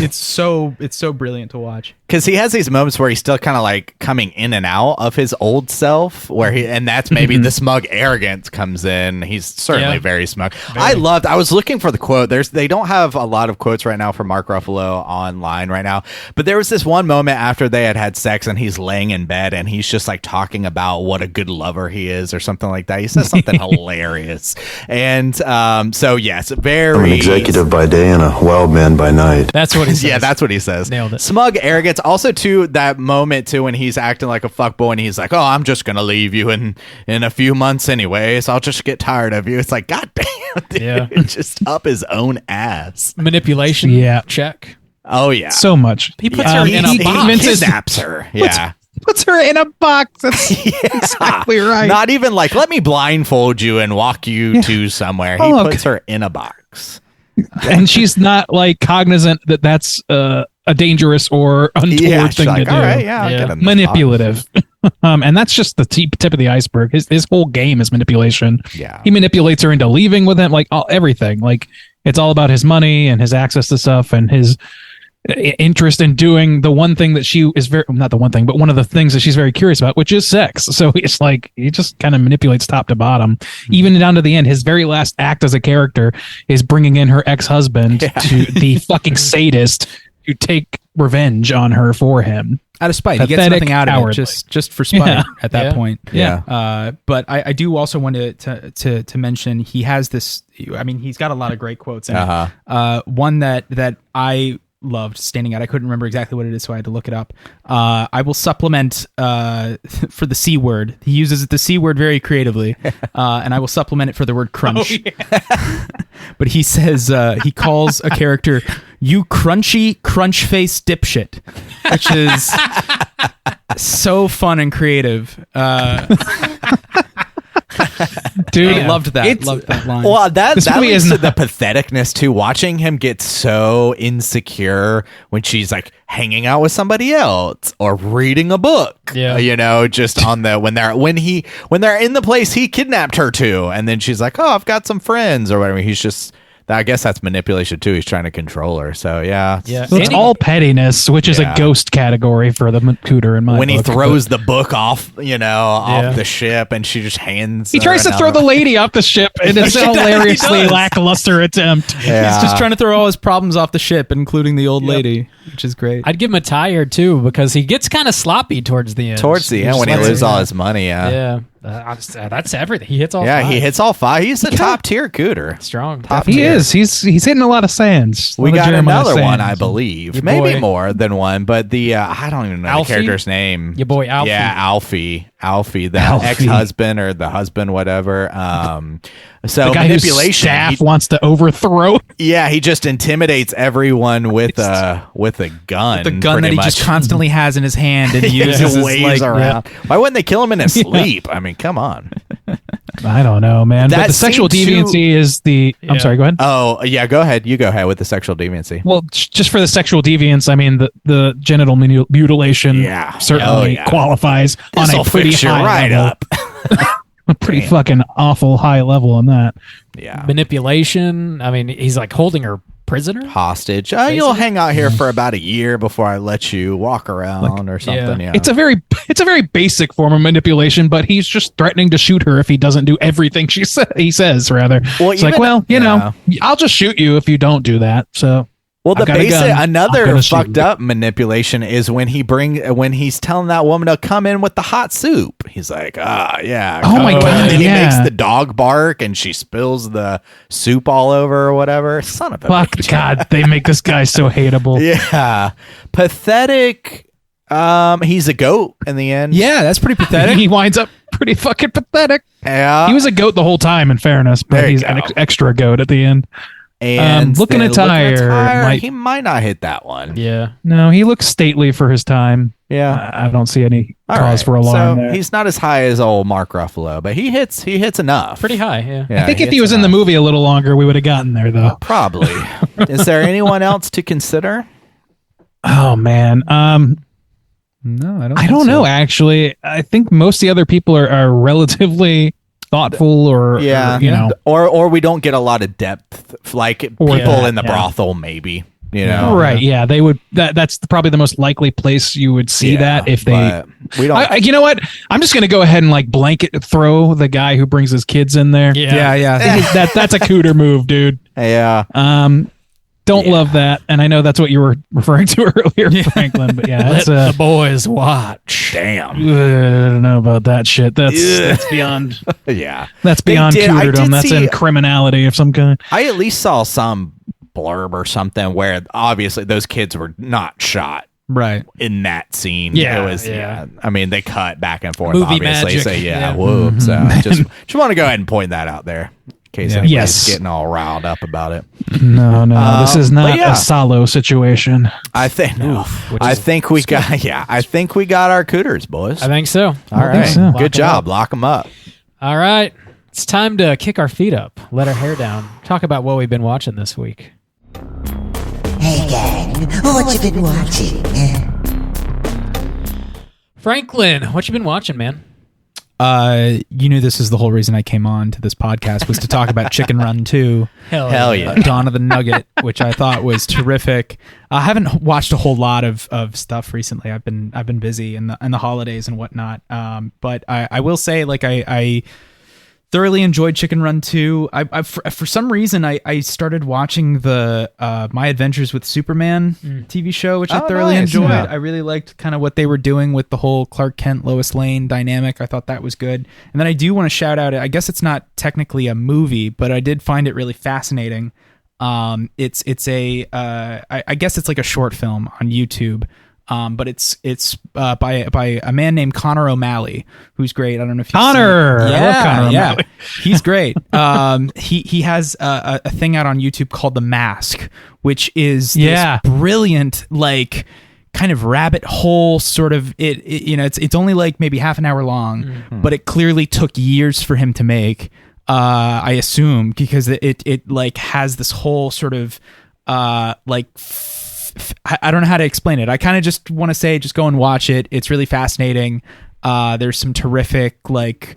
It's so brilliant to watch, because he has these moments where he's still kind of like coming in and out of his old self, where and that's maybe the smug arrogance comes in. He's certainly very smug. I was looking for the quote. They don't have a lot of quotes right now for Mark Ruffalo online right now, but there was this one moment after they had sex and he's laying in bed and he's just like talking about what a good lover he is or something like that. He says something hilarious. And so yes, very I'm an executive by day and a wild man by night. That's what he says. Yeah, that's what he says. Nailed it. Smug arrogance. Also, too, that moment too when he's acting like a fuckboy and he's like, "Oh, I'm just gonna leave you in a few months anyways. I'll just get tired of you." It's like, God damn, dude. Yeah, just up his own ass. Manipulation. Check. Oh yeah, so much. He puts her in a box. He kidnaps her. Yeah. Puts her in a box. That's exactly right. Not even like, let me blindfold you and walk you to somewhere. He puts her in a box. And she's not like cognizant that that's a dangerous or untoward thing to do. All right, manipulative. And that's just the tip of the iceberg. His whole game is manipulation. Yeah. He manipulates her into leaving with him, like everything. Like it's all about his money and his access to stuff and his interest in doing the one thing that she is not the one thing, but one of the things that she's very curious about, which is sex. So it's like he just kind of manipulates top to bottom, even down to the end. His very last act as a character is bringing in her ex-husband to the fucking sadist to take revenge on her for him. Out of spite. He gets nothing out of it, just for spite at that point. Yeah. But I do also want to mention he has this. I mean, he's got a lot of great quotes in it. One that I loved standing out. I couldn't remember exactly what it is, so I had to look it up. I will supplement for the C word. He uses the C word very creatively, and I will supplement it for the word crunch. But he says he calls a character "you crunchy crunch face dipshit," which is so fun and creative. Dude, I loved that. Loved that line. Well, that leads to the patheticness too. Watching him get so insecure when she's like hanging out with somebody else or reading a book. Yeah, just on the when they're in the place he kidnapped her to, and then she's like, "Oh, I've got some friends" or whatever. He's just. I guess that's manipulation too. He's trying to control her. So yeah. So it's all pettiness, which is a ghost category for the Cooter in my when book. He throws the book off, off the ship, and she just hands. He tries to throw the lady off the ship, and it's a hilariously lackluster attempt. Yeah. He's just trying to throw all his problems off the ship, including the old lady, which is great. I'd give him a tire too because he gets kind of sloppy towards the end. When he loses all his money. Yeah. That's everything. He hits all. Yeah, five. He hits all five. He's a top tier Cooter. Strong. Top he tier. is. He's hitting a lot of sands. We got another one, I believe. Maybe more than one, but the I don't even know the character's name. Your boy Alfie. Yeah, Alfie, the ex-husband or the husband, whatever. So the guy manipulation. Whose staff wants to overthrow. Yeah, he just intimidates everyone with a gun. The gun that he just constantly has in his hand and uses waves around. Why wouldn't they kill him in his sleep? I mean, come on. I don't know, man. But the sexual deviancy is the. I'm sorry. Go ahead. Oh yeah, go ahead. You go ahead with the sexual deviancy. Well, just for the sexual deviance, I mean the genital mutilation certainly qualifies on a pretty high level. Up. A pretty fucking awful high level on that. Yeah. Manipulation. I mean, he's like holding her prisoner, hostage. You'll hang out here for about a year before I let you walk around or something. Yeah. It's a very basic form of manipulation, but he's just threatening to shoot her if he doesn't do everything he says. Rather, well, it's like, well, you know, I'll just shoot you if you don't do that. So. Well, another fucked up manipulation is when he's telling that woman to come in with the hot soup. He's like, yeah. Oh my God. And then he makes the dog bark and she spills the soup all over or whatever. Son of a bitch. God, they make this guy so hateable. Yeah. Pathetic. He's a goat in the end. Yeah, that's pretty pathetic. He winds up pretty fucking pathetic. Yeah. He was a goat the whole time, in fairness, but he's an extra goat at the end. And looking at Tyre, he might not hit that one. Yeah. No, he looks stately for his time. Yeah. I don't see any All cause right. for alarm there. He's not as high as old Mark Ruffalo, but he hits enough. Pretty high, yeah. I think if he was in the movie a little longer, we would have gotten there, though. Probably. Is there anyone else to consider? Oh, man. No, I don't know, actually. I think most of the other people are relatively thoughtful or or we don't get a lot of depth, like people in the brothel, maybe. Right? Yeah, they would. That's probably the most likely place you would see that if they. We don't. You know what? I'm just gonna go ahead and like blanket throw the guy who brings his kids in there. Yeah. That's a Cooter move, dude. Yeah. Don't love that, and I know that's what you were referring to earlier, Franklin. But yeah, Let the boys watch. Damn. I don't know about that shit. That's beyond. Yeah, that's beyond Cooterdom. That's in criminality of some kind. I at least saw some blurb or something where obviously those kids were not shot right in that scene. Yeah, it was. Yeah. I mean, they cut back and forth. Movie obviously, magic. so Yeah. Whoop. So just want to go ahead and point that out there. In case anybody's getting all riled up about it. No, this is not a Salo situation. I think. I think we got. Yeah, I think we got our Cooters, boys. I think so. All right, good job. Lock them up. All right, it's time to kick our feet up, let our hair down, talk about what we've been watching this week. Hey gang, what you been watching? Franklin, what you been watching, man? You knew this is the whole reason I came on to this podcast was to talk about Chicken Run 2. Hell yeah. Dawn of the Nugget, which I thought was terrific. I haven't watched a whole lot of stuff recently. I've been busy in the holidays and whatnot. But I will say, like, I thoroughly enjoyed Chicken Run 2. For some reason, I started watching the My Adventures with Superman TV show, which I thoroughly enjoyed. Yeah. I really liked kind of what they were doing with the whole Clark Kent, Lois Lane dynamic. I thought that was good. And then I do want to shout out, I guess it's not technically a movie, but I did find it really fascinating. I guess it's like a short film on YouTube. But it's by a man named Connor O'Malley, who's great. I don't know if you've seen it. I love Connor O'Malley. He's great. He has a thing out on YouTube called The Mask, which is this brilliant, like, kind of rabbit hole sort of it's only like maybe half an hour long, but it clearly took years for him to make. I assume because it like has this whole sort of like. I don't know how to explain it. I kind of just want to say, just go and watch it. It's really fascinating. There's some terrific, like,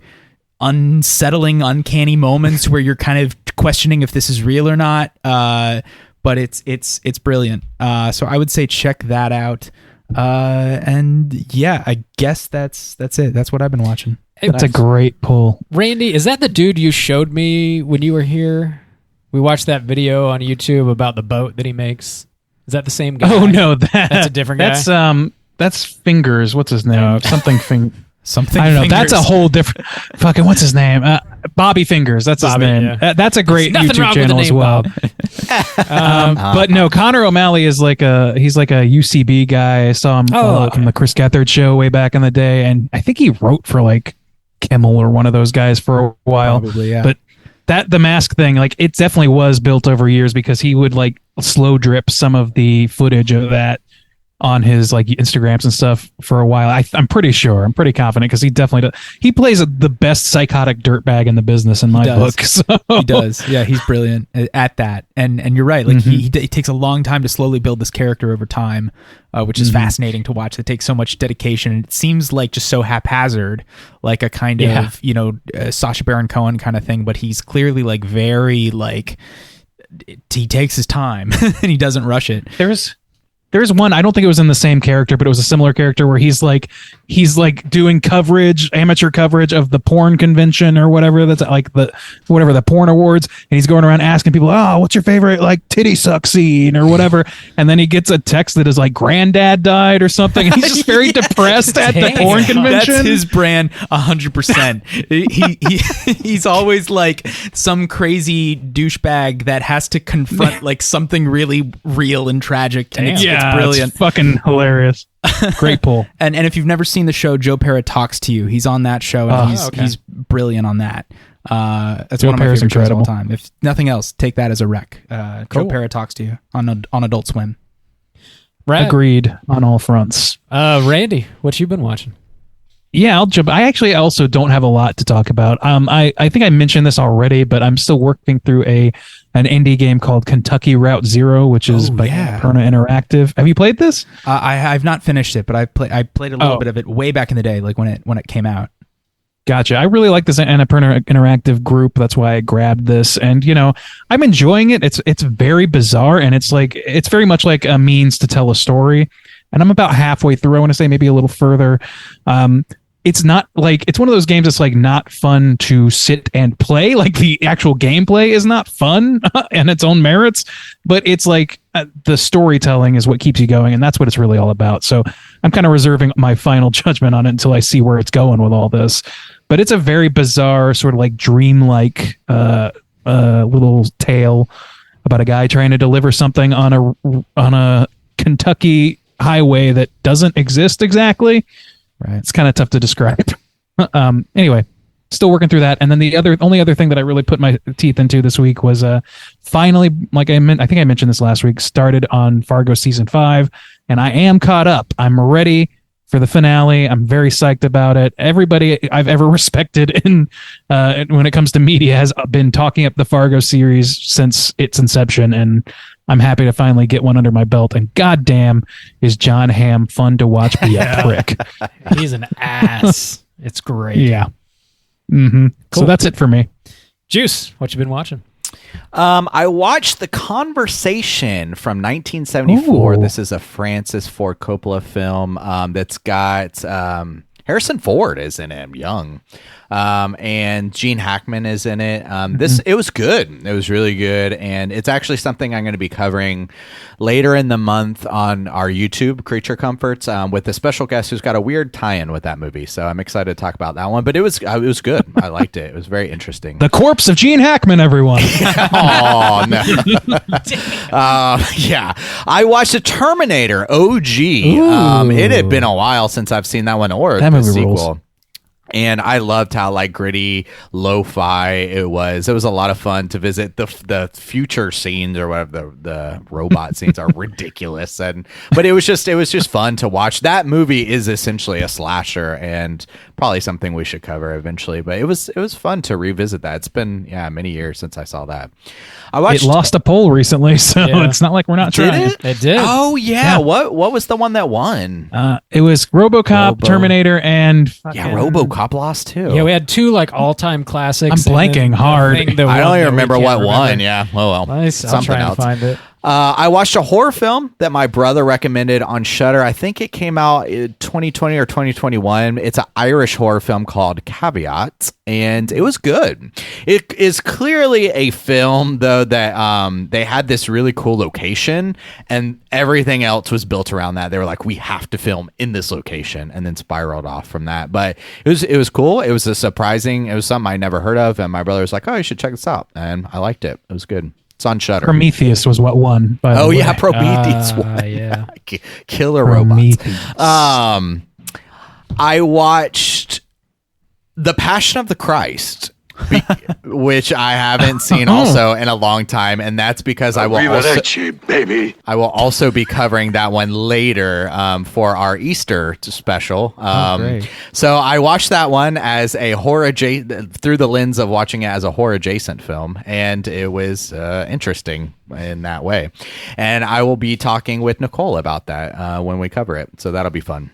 unsettling, uncanny moments where you're kind of questioning if this is real or not. But it's brilliant. So I would say check that out. And yeah, I guess that's it. That's what I've been watching. That's a great pull. Randy, is that the dude you showed me when you were here? We watched that video on YouTube about the boat that he makes. Is that the same guy? Oh no, that's a different guy. That's Fingers. What's his name? Okay. Something. I don't know. Fingers. That's a whole different. Fucking what's his name? Bobby Fingers. That's his name. Yeah. That's a great YouTube channel as well. But no, Connor O'Malley is like he's like a UCB guy. I saw him on the Chris Gethard show way back in the day, and I think he wrote for like Kimmel or one of those guys for a while. Probably, yeah. But the mask thing, like, it definitely was built over years because he would like slow drip some of the footage of that on his like Instagrams and stuff for a while. I'm pretty confident because he definitely does. He plays the best psychotic dirtbag in the business in my book. So. He does. Yeah, he's brilliant at that. And you're right. Like he takes a long time to slowly build this character over time, which is fascinating to watch. It takes so much dedication. And it seems like just so haphazard, like a kind of, Sacha Baron Cohen kind of thing. But he's clearly like very like, he takes his time and he doesn't rush it. There's one, I don't think it was in the same character, but it was a similar character where he's like doing amateur coverage of the porn convention or whatever, that's like the porn awards, and he's going around asking people, what's your favorite like titty suck scene or whatever, and then he gets a text that is like granddad died or something, and he's just very depressed at the porn convention. That's his brand 100%. He's always like some crazy douchebag that has to confront like something really real and tragic. And it's brilliant. It's fucking hilarious. Great pull. And if you've never seen the show Joe Pera Talks to You, he's on that show and he's brilliant on that. That's Joe one of my Perra's favorite shows of all incredible. time. If nothing else, take that as a rec. Joe Perra talks to you on Adult Swim. Agreed on all fronts. Randy, what you been watching? Yeah, I'll jump. I actually also don't have a lot to talk about. I think I mentioned this already, but I'm still working through an indie game called Kentucky Route Zero, which is by Annapurna Interactive. Have you played this? I've not finished it, but I played a little bit of it way back in the day, like when it came out. Gotcha. I really like this Annapurna Interactive group. That's why I grabbed this, and I'm enjoying it. It's very bizarre, and it's very much like a means to tell a story. And I'm about halfway through. I want to say maybe a little further. It's not like it's one of those games that's like not fun to sit and play. Like the actual gameplay is not fun and its own merits, but it's like the storytelling is what keeps you going, and that's what it's really all about. So I'm kind of reserving my final judgment on it until I see where it's going with all this. But it's a very bizarre, sort of like dreamlike little tale about a guy trying to deliver something on a Kentucky highway that doesn't exist exactly. Right. It's kind of tough to describe. Anyway, still working through that. And then the only other thing that I really put my teeth into this week was finally, like I think I mentioned this last week, started on Fargo season 5, and I am caught up. I'm ready for the finale. I'm very psyched about it. Everybody I've ever respected in when it comes to media has been talking up the Fargo series since its inception, and I'm happy to finally get one under my belt. And goddamn, is John Hamm fun to watch be a prick. He's an ass. It's great. Yeah. Mm-hmm. Cool. So that's it for me. Juice, what you been watching? I watched The Conversation from 1974. Ooh. This is a Francis Ford Coppola film that's got Harrison Ford is in it, young. And Gene Hackman is in it. It was good. It was really good. And it's actually something I'm going to be covering later in the month on our YouTube, Creature Comforts, with a special guest who's got a weird tie-in with that movie. So I'm excited to talk about that one. But it was good. I liked it. It was very interesting. The corpse of Gene Hackman, everyone. Oh, no. Yeah. I watched The Terminator OG. It had been a while since I've seen that one or That the movie sequel. rules. And I loved how like gritty, lo-fi it was. It was a lot of fun to visit the future scenes or whatever. The robot scenes are ridiculous, but it was just fun to watch. That movie is essentially a slasher, and probably something we should cover eventually. But it was fun to revisit that. It's been many years since I saw that. It lost a poll recently, so it's not like we're not trying. It did. Oh yeah. What was the one that won? It was RoboCop, Terminator, and RoboCop lost too. Yeah, we had two like all-time classics. I'm blanking hard. I don't even remember what won. Yeah. Well. Nice. I'll Something try else. and find it. I watched a horror film that my brother recommended on Shudder. I think it came out in 2020 or 2021. It's an Irish horror film called Caveat, and it was good. It is clearly a film, though, that they had this really cool location, and everything else was built around that. They were like, we have to film in this location, and then spiraled off from that. But it was cool. It was it was something I never heard of, and my brother was like, oh, you should check this out, and I liked it. It was good. It's on Shudder. Prometheus was what won. By the way. Yeah, Prometheus won. Yeah. Killer robots. I watched The Passion of the Christ, which I haven't seen also in a long time, and that's because I will also be covering that one later for our Easter special. So I watched that one as a horror through the lens of watching it as a horror adjacent film, and it was interesting in that way. And I will be talking with Nicole about that when we cover it, so that'll be fun.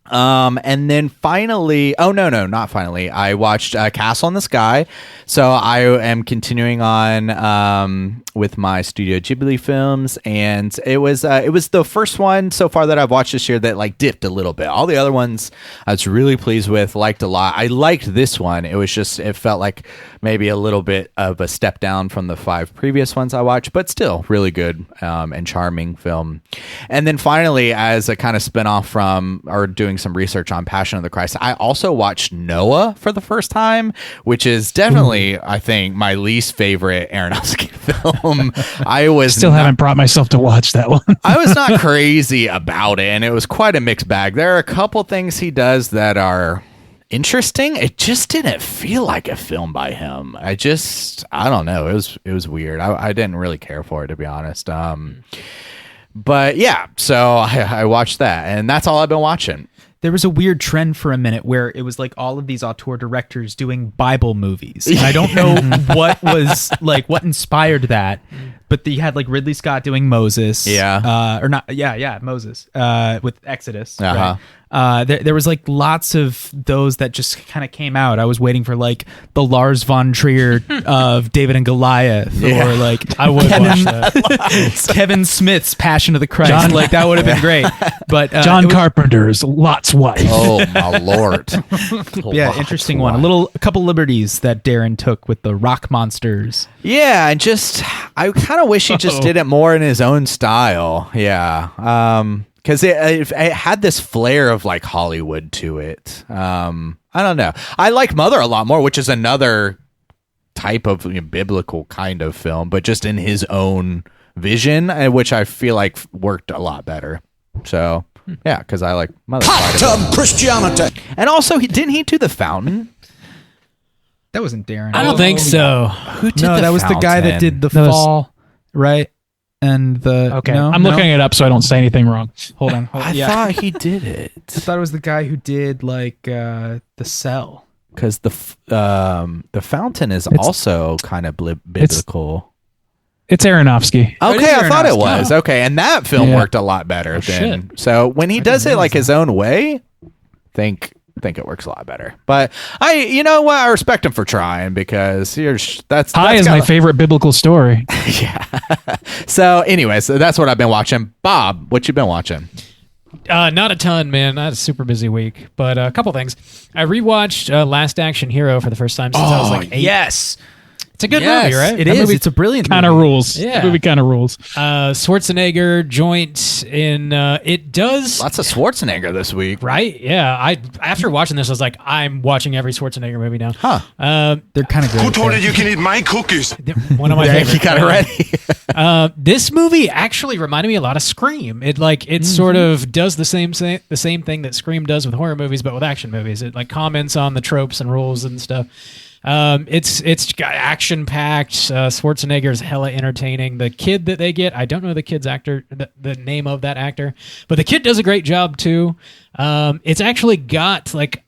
And then finally, not finally, I watched Castle in the Sky. So I am continuing on with my Studio Ghibli films, and it was the first one so far that I've watched this year that like dipped a little bit. All the other ones I was really pleased with, liked a lot. I liked this one. It felt like maybe a little bit of a step down from the 5 previous ones I watched, but still really good and charming film. And then finally, as a kind of spinoff from or doing some research on Passion of the Christ, I also watched Noah for the first time, which is definitely, I think, my least favorite Aronofsky film. I haven't brought myself to watch that one. I was not crazy about it, and it was quite a mixed bag. There are a couple things he does that are interesting. It just didn't feel like a film by him. I don't know. It was weird. I didn't really care for it, to be honest. But yeah, so I watched that, and that's all I've been watching. There was a weird trend for a minute where it was like all of these auteur directors doing Bible movies. And I don't know what inspired that, but you had like Ridley Scott doing Moses. Moses with Exodus. Uh-huh. Right? There was like lots of those that just kind of came out. I was waiting for like the Lars von Trier of David and Goliath, or like I would watch that. Kevin Smith's Passion of the Christ. Like that would have been great. But John Carpenter's Lot's Wife. Oh my lord! Yeah, interesting one. A couple liberties that Darren took with the rock monsters. Yeah, and I kind of wish he just did it more in his own style. Yeah. Because it had this flair of like Hollywood to it. I don't know. I like Mother a lot more, which is another type of biblical kind of film, but just in his own vision, which I feel like worked a lot better. So yeah, because I like Mother. Hot Tub Christianity. And also, didn't he do The Fountain? That wasn't Darren. I don't think so. Who did No, The that was the guy that did The Fall, right? And I'm looking it up so I don't say anything wrong. Hold on. I thought he did it. I thought it was the guy who did like The Cell. Because the Fountain is also kind of biblical. It's Aronofsky. Okay, I thought it was. Okay, and that film worked a lot better than. So when he does it like his own way, think it works a lot better. But you know what? I respect him for trying, because that's High is my favorite biblical story. Yeah. So anyways, that's what I've been watching. Bob, what you been watching? Not a ton, man. I had a super busy week, but a couple things. I rewatched Last Action Hero for the first time since I was like 8. Yes. It's a good movie, right? It is. It's a brilliant kind of movie. rules. Yeah. The movie kind of rules. Schwarzenegger joint in it does Lots of Schwarzenegger this week, right? Yeah. After watching this, I was like, I'm watching every Schwarzenegger movie now. Huh? They're kind of great. Who told you you can eat my cookies? One of my favorites. You got it ready. This movie actually reminded me a lot of Scream. It sort of does the same thing that Scream does with horror movies, but with action movies. It like comments on the tropes and rules and stuff. It's got action packed. Schwarzenegger's hella entertaining. The kid that they get, I don't know the kid's actor, the name of that actor, but the kid does a great job too. It's actually got like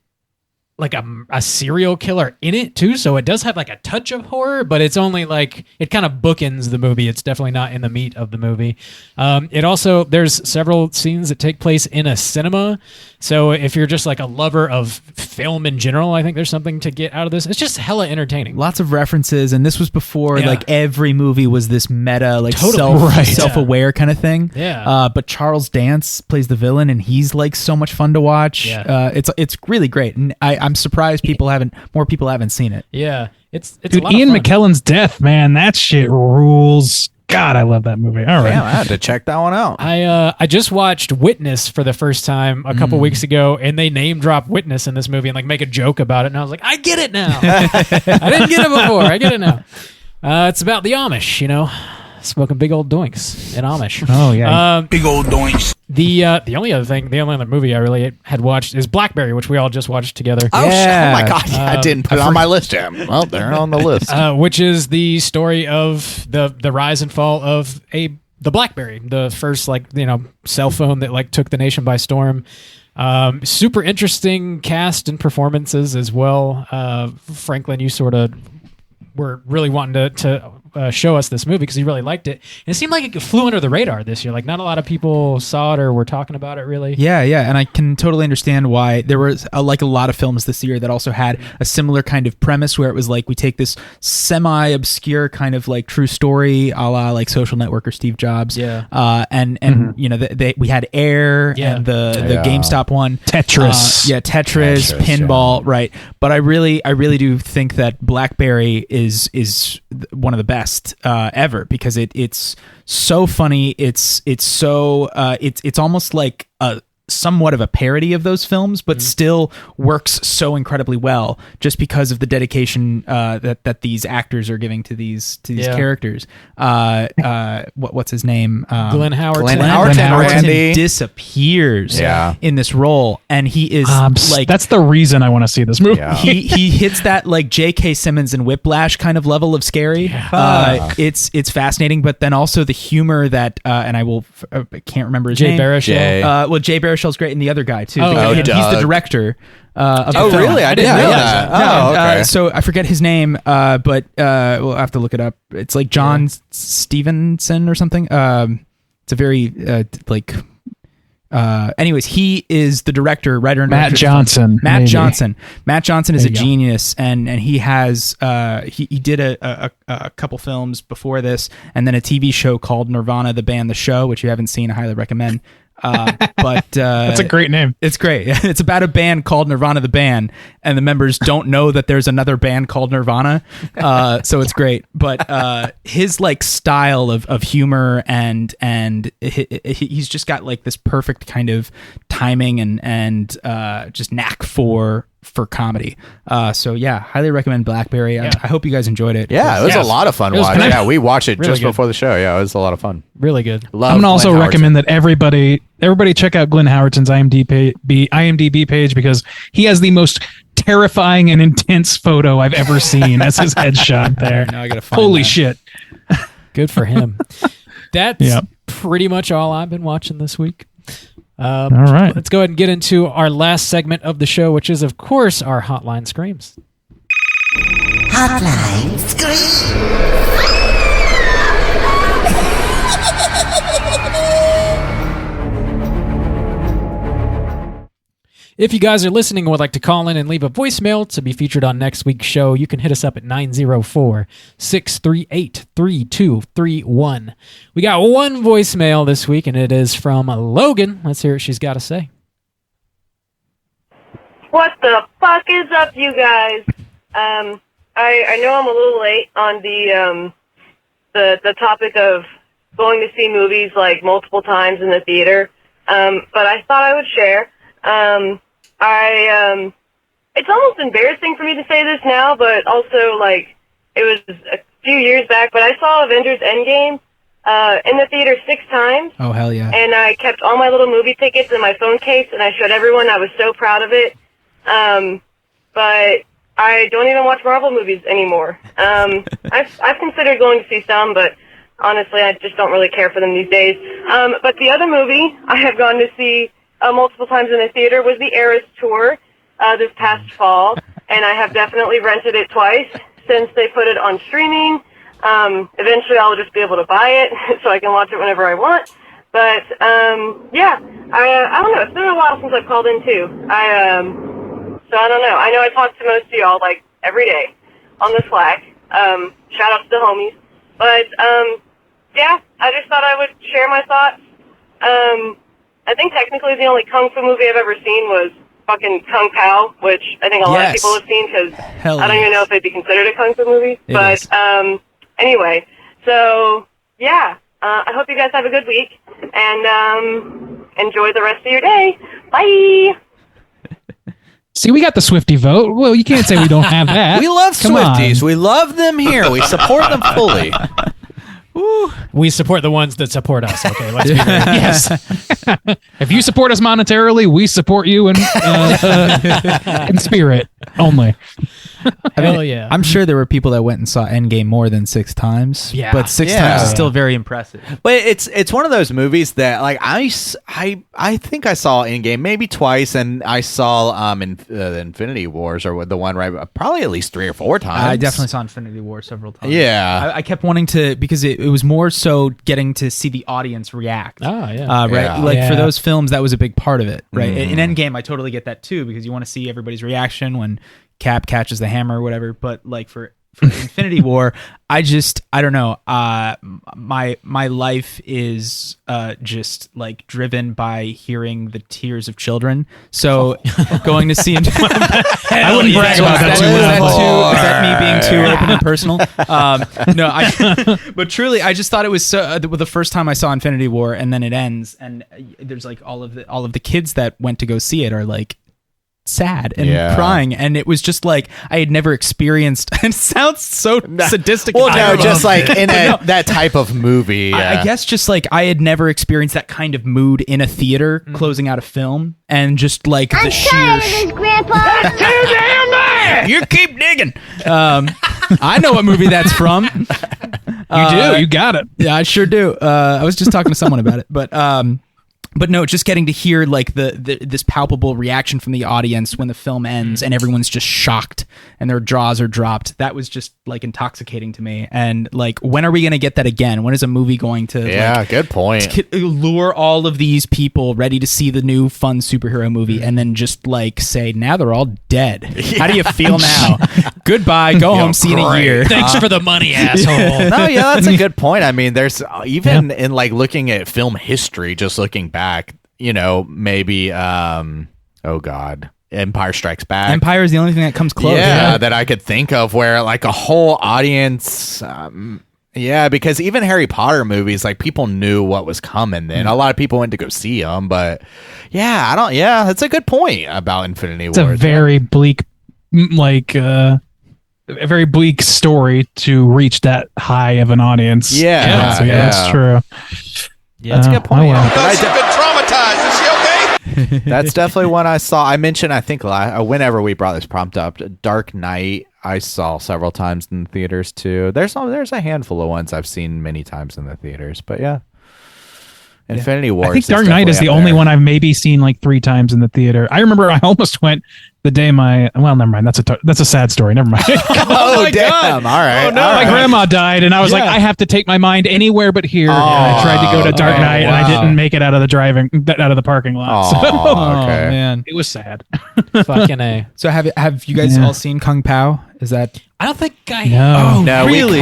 a serial killer in it too, so it does have like a touch of horror, but it's only like it kind of bookends the movie. It's definitely not in the meat of the movie. It also, there's several scenes that take place in a cinema, so if you're just like a lover of film in general, I think there's something to get out of this. It's just hella entertaining. Lots of references, and this was before like every movie was this meta, like Totally. self-aware kind of thing. Yeah. But Charles Dance plays the villain, and he's like so much fun to watch. Yeah. It's really great, and I'm surprised more people haven't seen it. Yeah, it's Dude, a lot Ian of fun. McKellen's death, man, that shit rules. God, I love that movie. All right. Damn, I had to check that one out. I just watched Witness for the first time a couple weeks ago, and they name drop Witness in this movie and like make a joke about it, and I was like, I get it now. I didn't get it before. I get it now. It's about the Amish, smoking big old doinks in Amish. Oh yeah. Big old doinks. The only other movie I really had watched is Blackberry, which we all just watched together. Oh, oh my god! Yeah, I didn't put it on my list yet. Well, they're on the list. Which is the story of the rise and fall of the BlackBerry, the first cell phone that took the nation by storm. Super interesting cast and performances as well. Franklin, you sort of were really wanting to show us this movie because he really liked it. And it seemed like it flew under the radar this year. Like not a lot of people saw it or were talking about it really. Yeah, and I can totally understand why there was a lot of films this year that also had a similar kind of premise where it was like we take this semi-obscure kind of like true story a la like Social Network or Steve Jobs. Yeah. And we had Air and the GameStop one. Tetris. Tetris, Pinball, right. But I really do think that BlackBerry is one of the best ever because it's so funny. It's so it's almost like somewhat of a parody of those films, but still works so incredibly well just because of the dedication that these actors are giving to these characters. What's his name? Glenn Howerton. Glenn Howerton disappears in this role, and he is that's the reason I want to see this movie. Yeah. he hits that like J.K. Simmons and Whiplash kind of level of scary. It's fascinating, but then also the humor that and I can't remember his name. Baruchel. Jay Baruchel's great, and the other guy too. He's Doug. the director. Of the film. Really? I didn't know that. No, okay. So I forget his name, but we'll have to look it up. It's like John Stevenson or something. It's a very anyways, he is the director, writer, and Matt director. Johnson. Matt maybe. Johnson. Matt Johnson is There a you go. genius, and he has he did a couple films before this, and then a TV show called Nirvana, the band, the show, which you haven't seen. I highly recommend. But That's a great name. It's great. It's about a band called Nirvana the band, and the members don't know that there's another band called Nirvana. So it's great. But his like style of humor and he's just got like this perfect kind of timing and just knack for comedy. So yeah, highly recommend Blackberry. I hope you guys enjoyed it. Yeah, it was a lot of fun watching. Yeah, we watched it Really just good. before the show. Yeah, it was a lot of fun. Really good. I'm gonna also recommend that everybody check out Glenn Howerton's IMDb page because he has the most terrifying and intense photo I've ever seen as his headshot there. Now I gotta find Holy that. shit. Good for him. That's pretty much all I've been watching this week. All right. Let's go ahead and get into our last segment of the show, which is, of course, our Hotline Screams. Hotline Scream. If you guys are listening and would like to call in and leave a voicemail to be featured on next week's show, you can hit us up at 904-638-3231. We got one voicemail this week, and it is from Logan. Let's hear what she's got to say. What the fuck is up, you guys? I know I'm a little late on the topic of going to see movies like multiple times in the theater, but I thought I would share. It's almost embarrassing for me to say this now, but also, like, it was a few years back, but I saw Avengers Endgame in the theater 6 times. Oh, hell yeah. And I kept all my little movie tickets in my phone case, and I showed everyone. I was so proud of it. But I don't even watch Marvel movies anymore. I've considered going to see some, but honestly, I just don't really care for them these days. But the other movie I have gone to see multiple times in the theater was the Eras Tour this past fall, and I have definitely rented it twice since they put it on streaming. Eventually I'll just be able to buy it so I can watch it whenever I want. But yeah, I don't know. It's been a while since I've called in too. So I don't know. I know I talk to most of y'all like every day on the Slack. Shout out to the homies. But yeah, I just thought I would share my thoughts. I think technically the only Kung Fu movie I've ever seen was fucking Kung Pao, which I think a lot of people have seen because I don't even know if they'd be considered a Kung Fu movie. But anyway, so yeah, I hope you guys have a good week and enjoy the rest of your day. Bye! See, we got the Swiftie vote. Well, you can't say we don't have that. We love Come Swifties. on. We love them here. We support them fully. We support the ones that support us. Okay, let's be real. Yes. If you support us monetarily, we support you in spirit only. Hell yeah. I'm sure there were people that went and saw Endgame more than 6 times. Yeah. But 6 times is still very impressive. But it's one of those movies that like I think I saw Endgame maybe twice, and I saw Infinity Wars or the one right probably at least 3 or 4 times. I definitely saw Infinity War several times. Yeah. I kept wanting to because it was more so getting to see the audience react. Oh yeah. Right. Yeah. Like for those films, that was a big part of it. Right. Mhm. In Endgame, I totally get that too because you want to see everybody's reaction when Cap catches the hammer or whatever. But like for Infinity War, I don't know. My life is just like driven by hearing the tears of children. So going to see I wouldn't brag about that too much. Is that me being too open and personal? No, but truly, I just thought it was so. The first time I saw Infinity War, and then it ends, and there's like all of the kids that went to go see it are like sad and crying, and it was just like I had never experienced. And it sounds so sadistic. Well, no, just like in that type of movie. I guess just like I had never experienced that kind of mood in a theater closing out a film, and just like the sheer. Grandpa. Too damn bad. You keep digging. I know what movie that's from. You do. You got it. Yeah, I sure do. I was just talking to someone about it, but no, just getting to hear like this palpable reaction from the audience when the film ends and everyone's just shocked and their jaws are dropped. That was just like intoxicating to me. And like, when are we going to get that again? When is a movie going to good point. Lure all of these people ready to see the new fun superhero movie and then just like say, now they're all dead. How do you feel now? Goodbye. Go home. See you in a year. Thanks for the money, asshole. No, yeah, that's a good point. I mean, there's even in like looking at film history, just looking back, you know, maybe oh god, Empire Strikes Back. Empire is the only thing that comes close. Yeah, that I could think of where like a whole audience because even Harry Potter movies, like people knew what was coming then. A lot of people went to go see them, but that's a good point about Infinity War. It's a very bleak a very bleak story to reach that high of an audience. That's true. Yeah, that's a good point. She's been traumatized. Is she okay? That's definitely one I saw. I mentioned, I think, whenever we brought this prompt up, Dark Knight, I saw several times in the theaters too. There's a handful of ones I've seen many times in the theaters, but yeah. Infinity War. I think Dark Knight is the only one I've maybe seen like 3 times in the theater. I remember I almost went the day never mind. That's a sad story. Never mind. Oh, damn. God. All right. Oh, no. My grandma died, and I was like, I have to take my mind anywhere but here. And I tried to go to Dark Knight, and I didn't make it out of the parking lot. Okay. Man, it was sad. Fucking A. So have you guys all seen Kung Pao? Is that? I don't think I. No, really?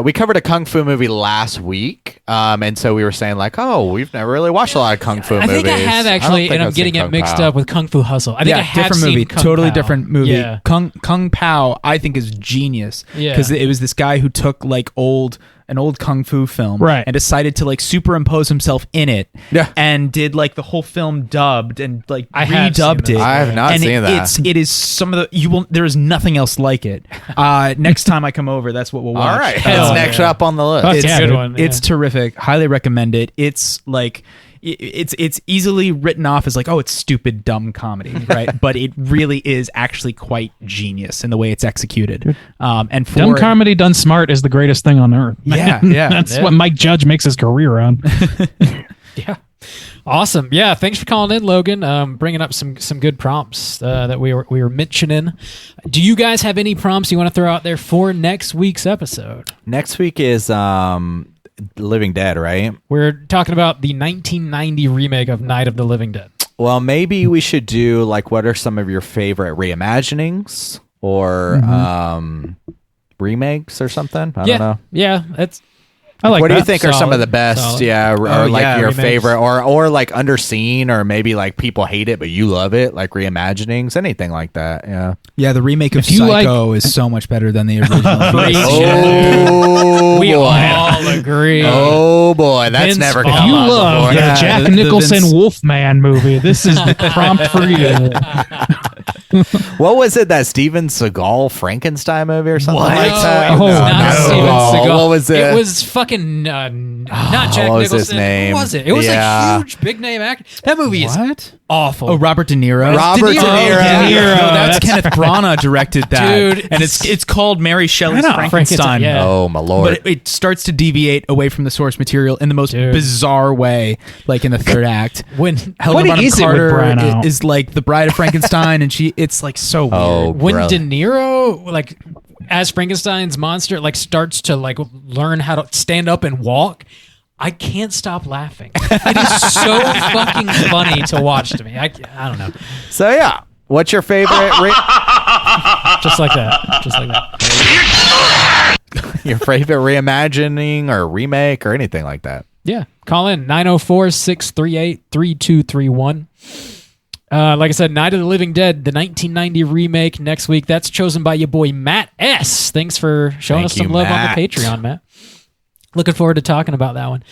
we covered a kung fu movie last week, and so we were saying like, we've never really watched a lot of kung fu movies. I think I have actually, and I'm getting it mixed up with Kung Fu Hustle. I think I have different seen movie, Kung totally Pao. different movie. Yeah. Kung Pao, I think, is genius because it was this guy who took like an old kung fu film, and decided to like superimpose himself in it, and did like the whole film dubbed and like redubbed it. I have not seen that. It is some of the there is nothing else like it. Next time I come over, that's what we'll watch. All right, it's next up on the list. It's a good one. It's terrific. Highly recommend it. It's like. It's easily written off as like, it's stupid, dumb comedy, right? But it really is actually quite genius in the way it's executed. And for dumb comedy done smart is the greatest thing on earth. Yeah. That's what Mike Judge makes his career on. Yeah. Awesome. Yeah. Thanks for calling in, Logan. Bringing up some good prompts that we were mentioning. Do you guys have any prompts you want to throw out there for next week's episode? Next week is Living Dead, right? We're talking about the 1990 remake of Night of the Living Dead. Well, maybe we should do like, what are some of your favorite reimaginings or remakes or something? I don't know. Yeah, that's. I like what that. do you think are some of the best? Solid. Yeah, or like your remakes. favorite, or like underseen, or maybe like people hate it but you love it, like reimaginings, anything like that. Yeah. The remake of Psycho is so much better than the original. We all agree. Oh boy, that's never come If you up love before. the Jack Nicholson Wolfman movie, this is the prompt for you. What was it, that Steven Seagal Frankenstein movie or something like No, that? it was not Steven Seagal. What was it? It was fucking not Jack what was Nicholson. his name? What was it? It was a huge big name actor. That movie is awful. Oh, Robert De Niro. Robert De Niro. No, that's Kenneth Branagh directed that, Dude, and it's called Mary Shelley's Frankenstein. yeah. Oh my lord! But it starts to deviate away from the source material in the most bizarre way, like in the third act. When Helena Bonham is it with Carter Branagh? is like the bride of Frankenstein, and it's like so weird. when De Niro like as Frankenstein's monster like starts to like learn how to stand up and walk, I can't stop laughing. It is so fucking funny to watch to me. I don't know. So yeah, what's your favorite? Just like that. Just like that. Your favorite reimagining or remake or anything like that. Yeah. Call in 904-638-3231. Like I said, Night of the Living Dead, the 1990 remake next week. That's chosen by your boy Matt S. Thanks for showing us some love on the Patreon, Matt. Looking forward to talking about that one.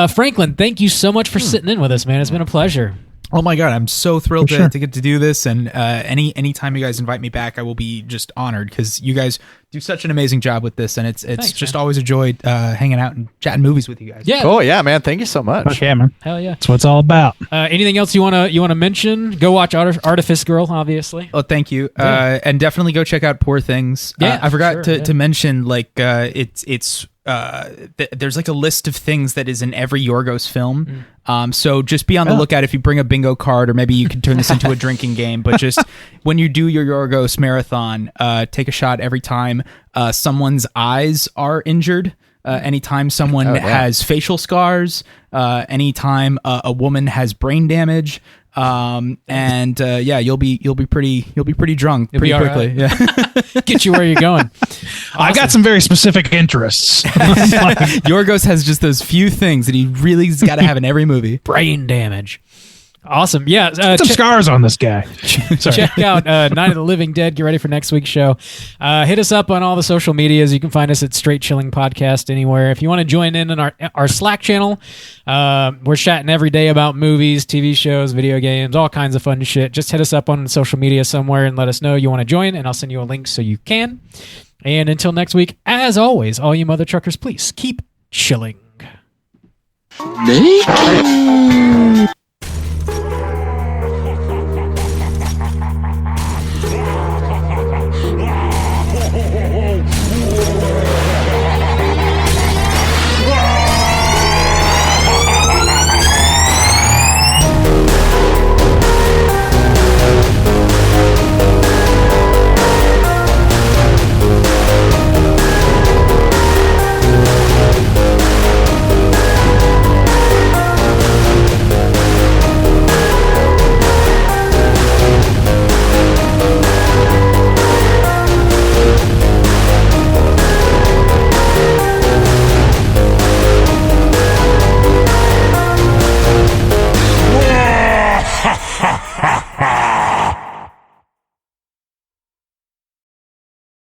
Franklin, thank you so much for sitting in with us, man. It's been a pleasure. Oh my God, I'm so thrilled to get to do this. And anytime you guys invite me back, I will be just honored because you guys do such an amazing job with this. And it's Thanks, just man. always a joy hanging out and chatting movies with you guys. Yeah. Cool. Yeah, man. Thank you so much. Okay, man. Hell yeah. That's what it's all about. Anything else you wanna mention? Go watch Artifice Girl, obviously. Oh, thank you. And definitely go check out Poor Things. Yeah, I forgot sure, to mention, like, it's there's like a list of things that is in every Yorgos film. So just be on the lookout if you bring a bingo card, or maybe you can turn this into a drinking game. But just when you do your Yorgos marathon, take a shot every time someone's eyes are injured. Anytime someone has facial scars, anytime a woman has brain damage, you'll be pretty drunk pretty quickly. Right. Yeah. Get you where you're going. I've got some very specific interests. Yorgos has just those few things that he really's got to have in every movie. Brain damage. Awesome. Yeah. Some scars on this guy. Sorry. Check out Night of the Living Dead. Get ready for next week's show. Hit us up on all the social medias. You can find us at Straight Chilling Podcast anywhere. If you want to join in our Slack channel, we're chatting every day about movies, TV shows, video games, all kinds of fun shit. Just hit us up on social media somewhere and let us know you want to join, and I'll send you a link so you can. And until next week, as always, all you mother truckers, please keep chilling. Naked.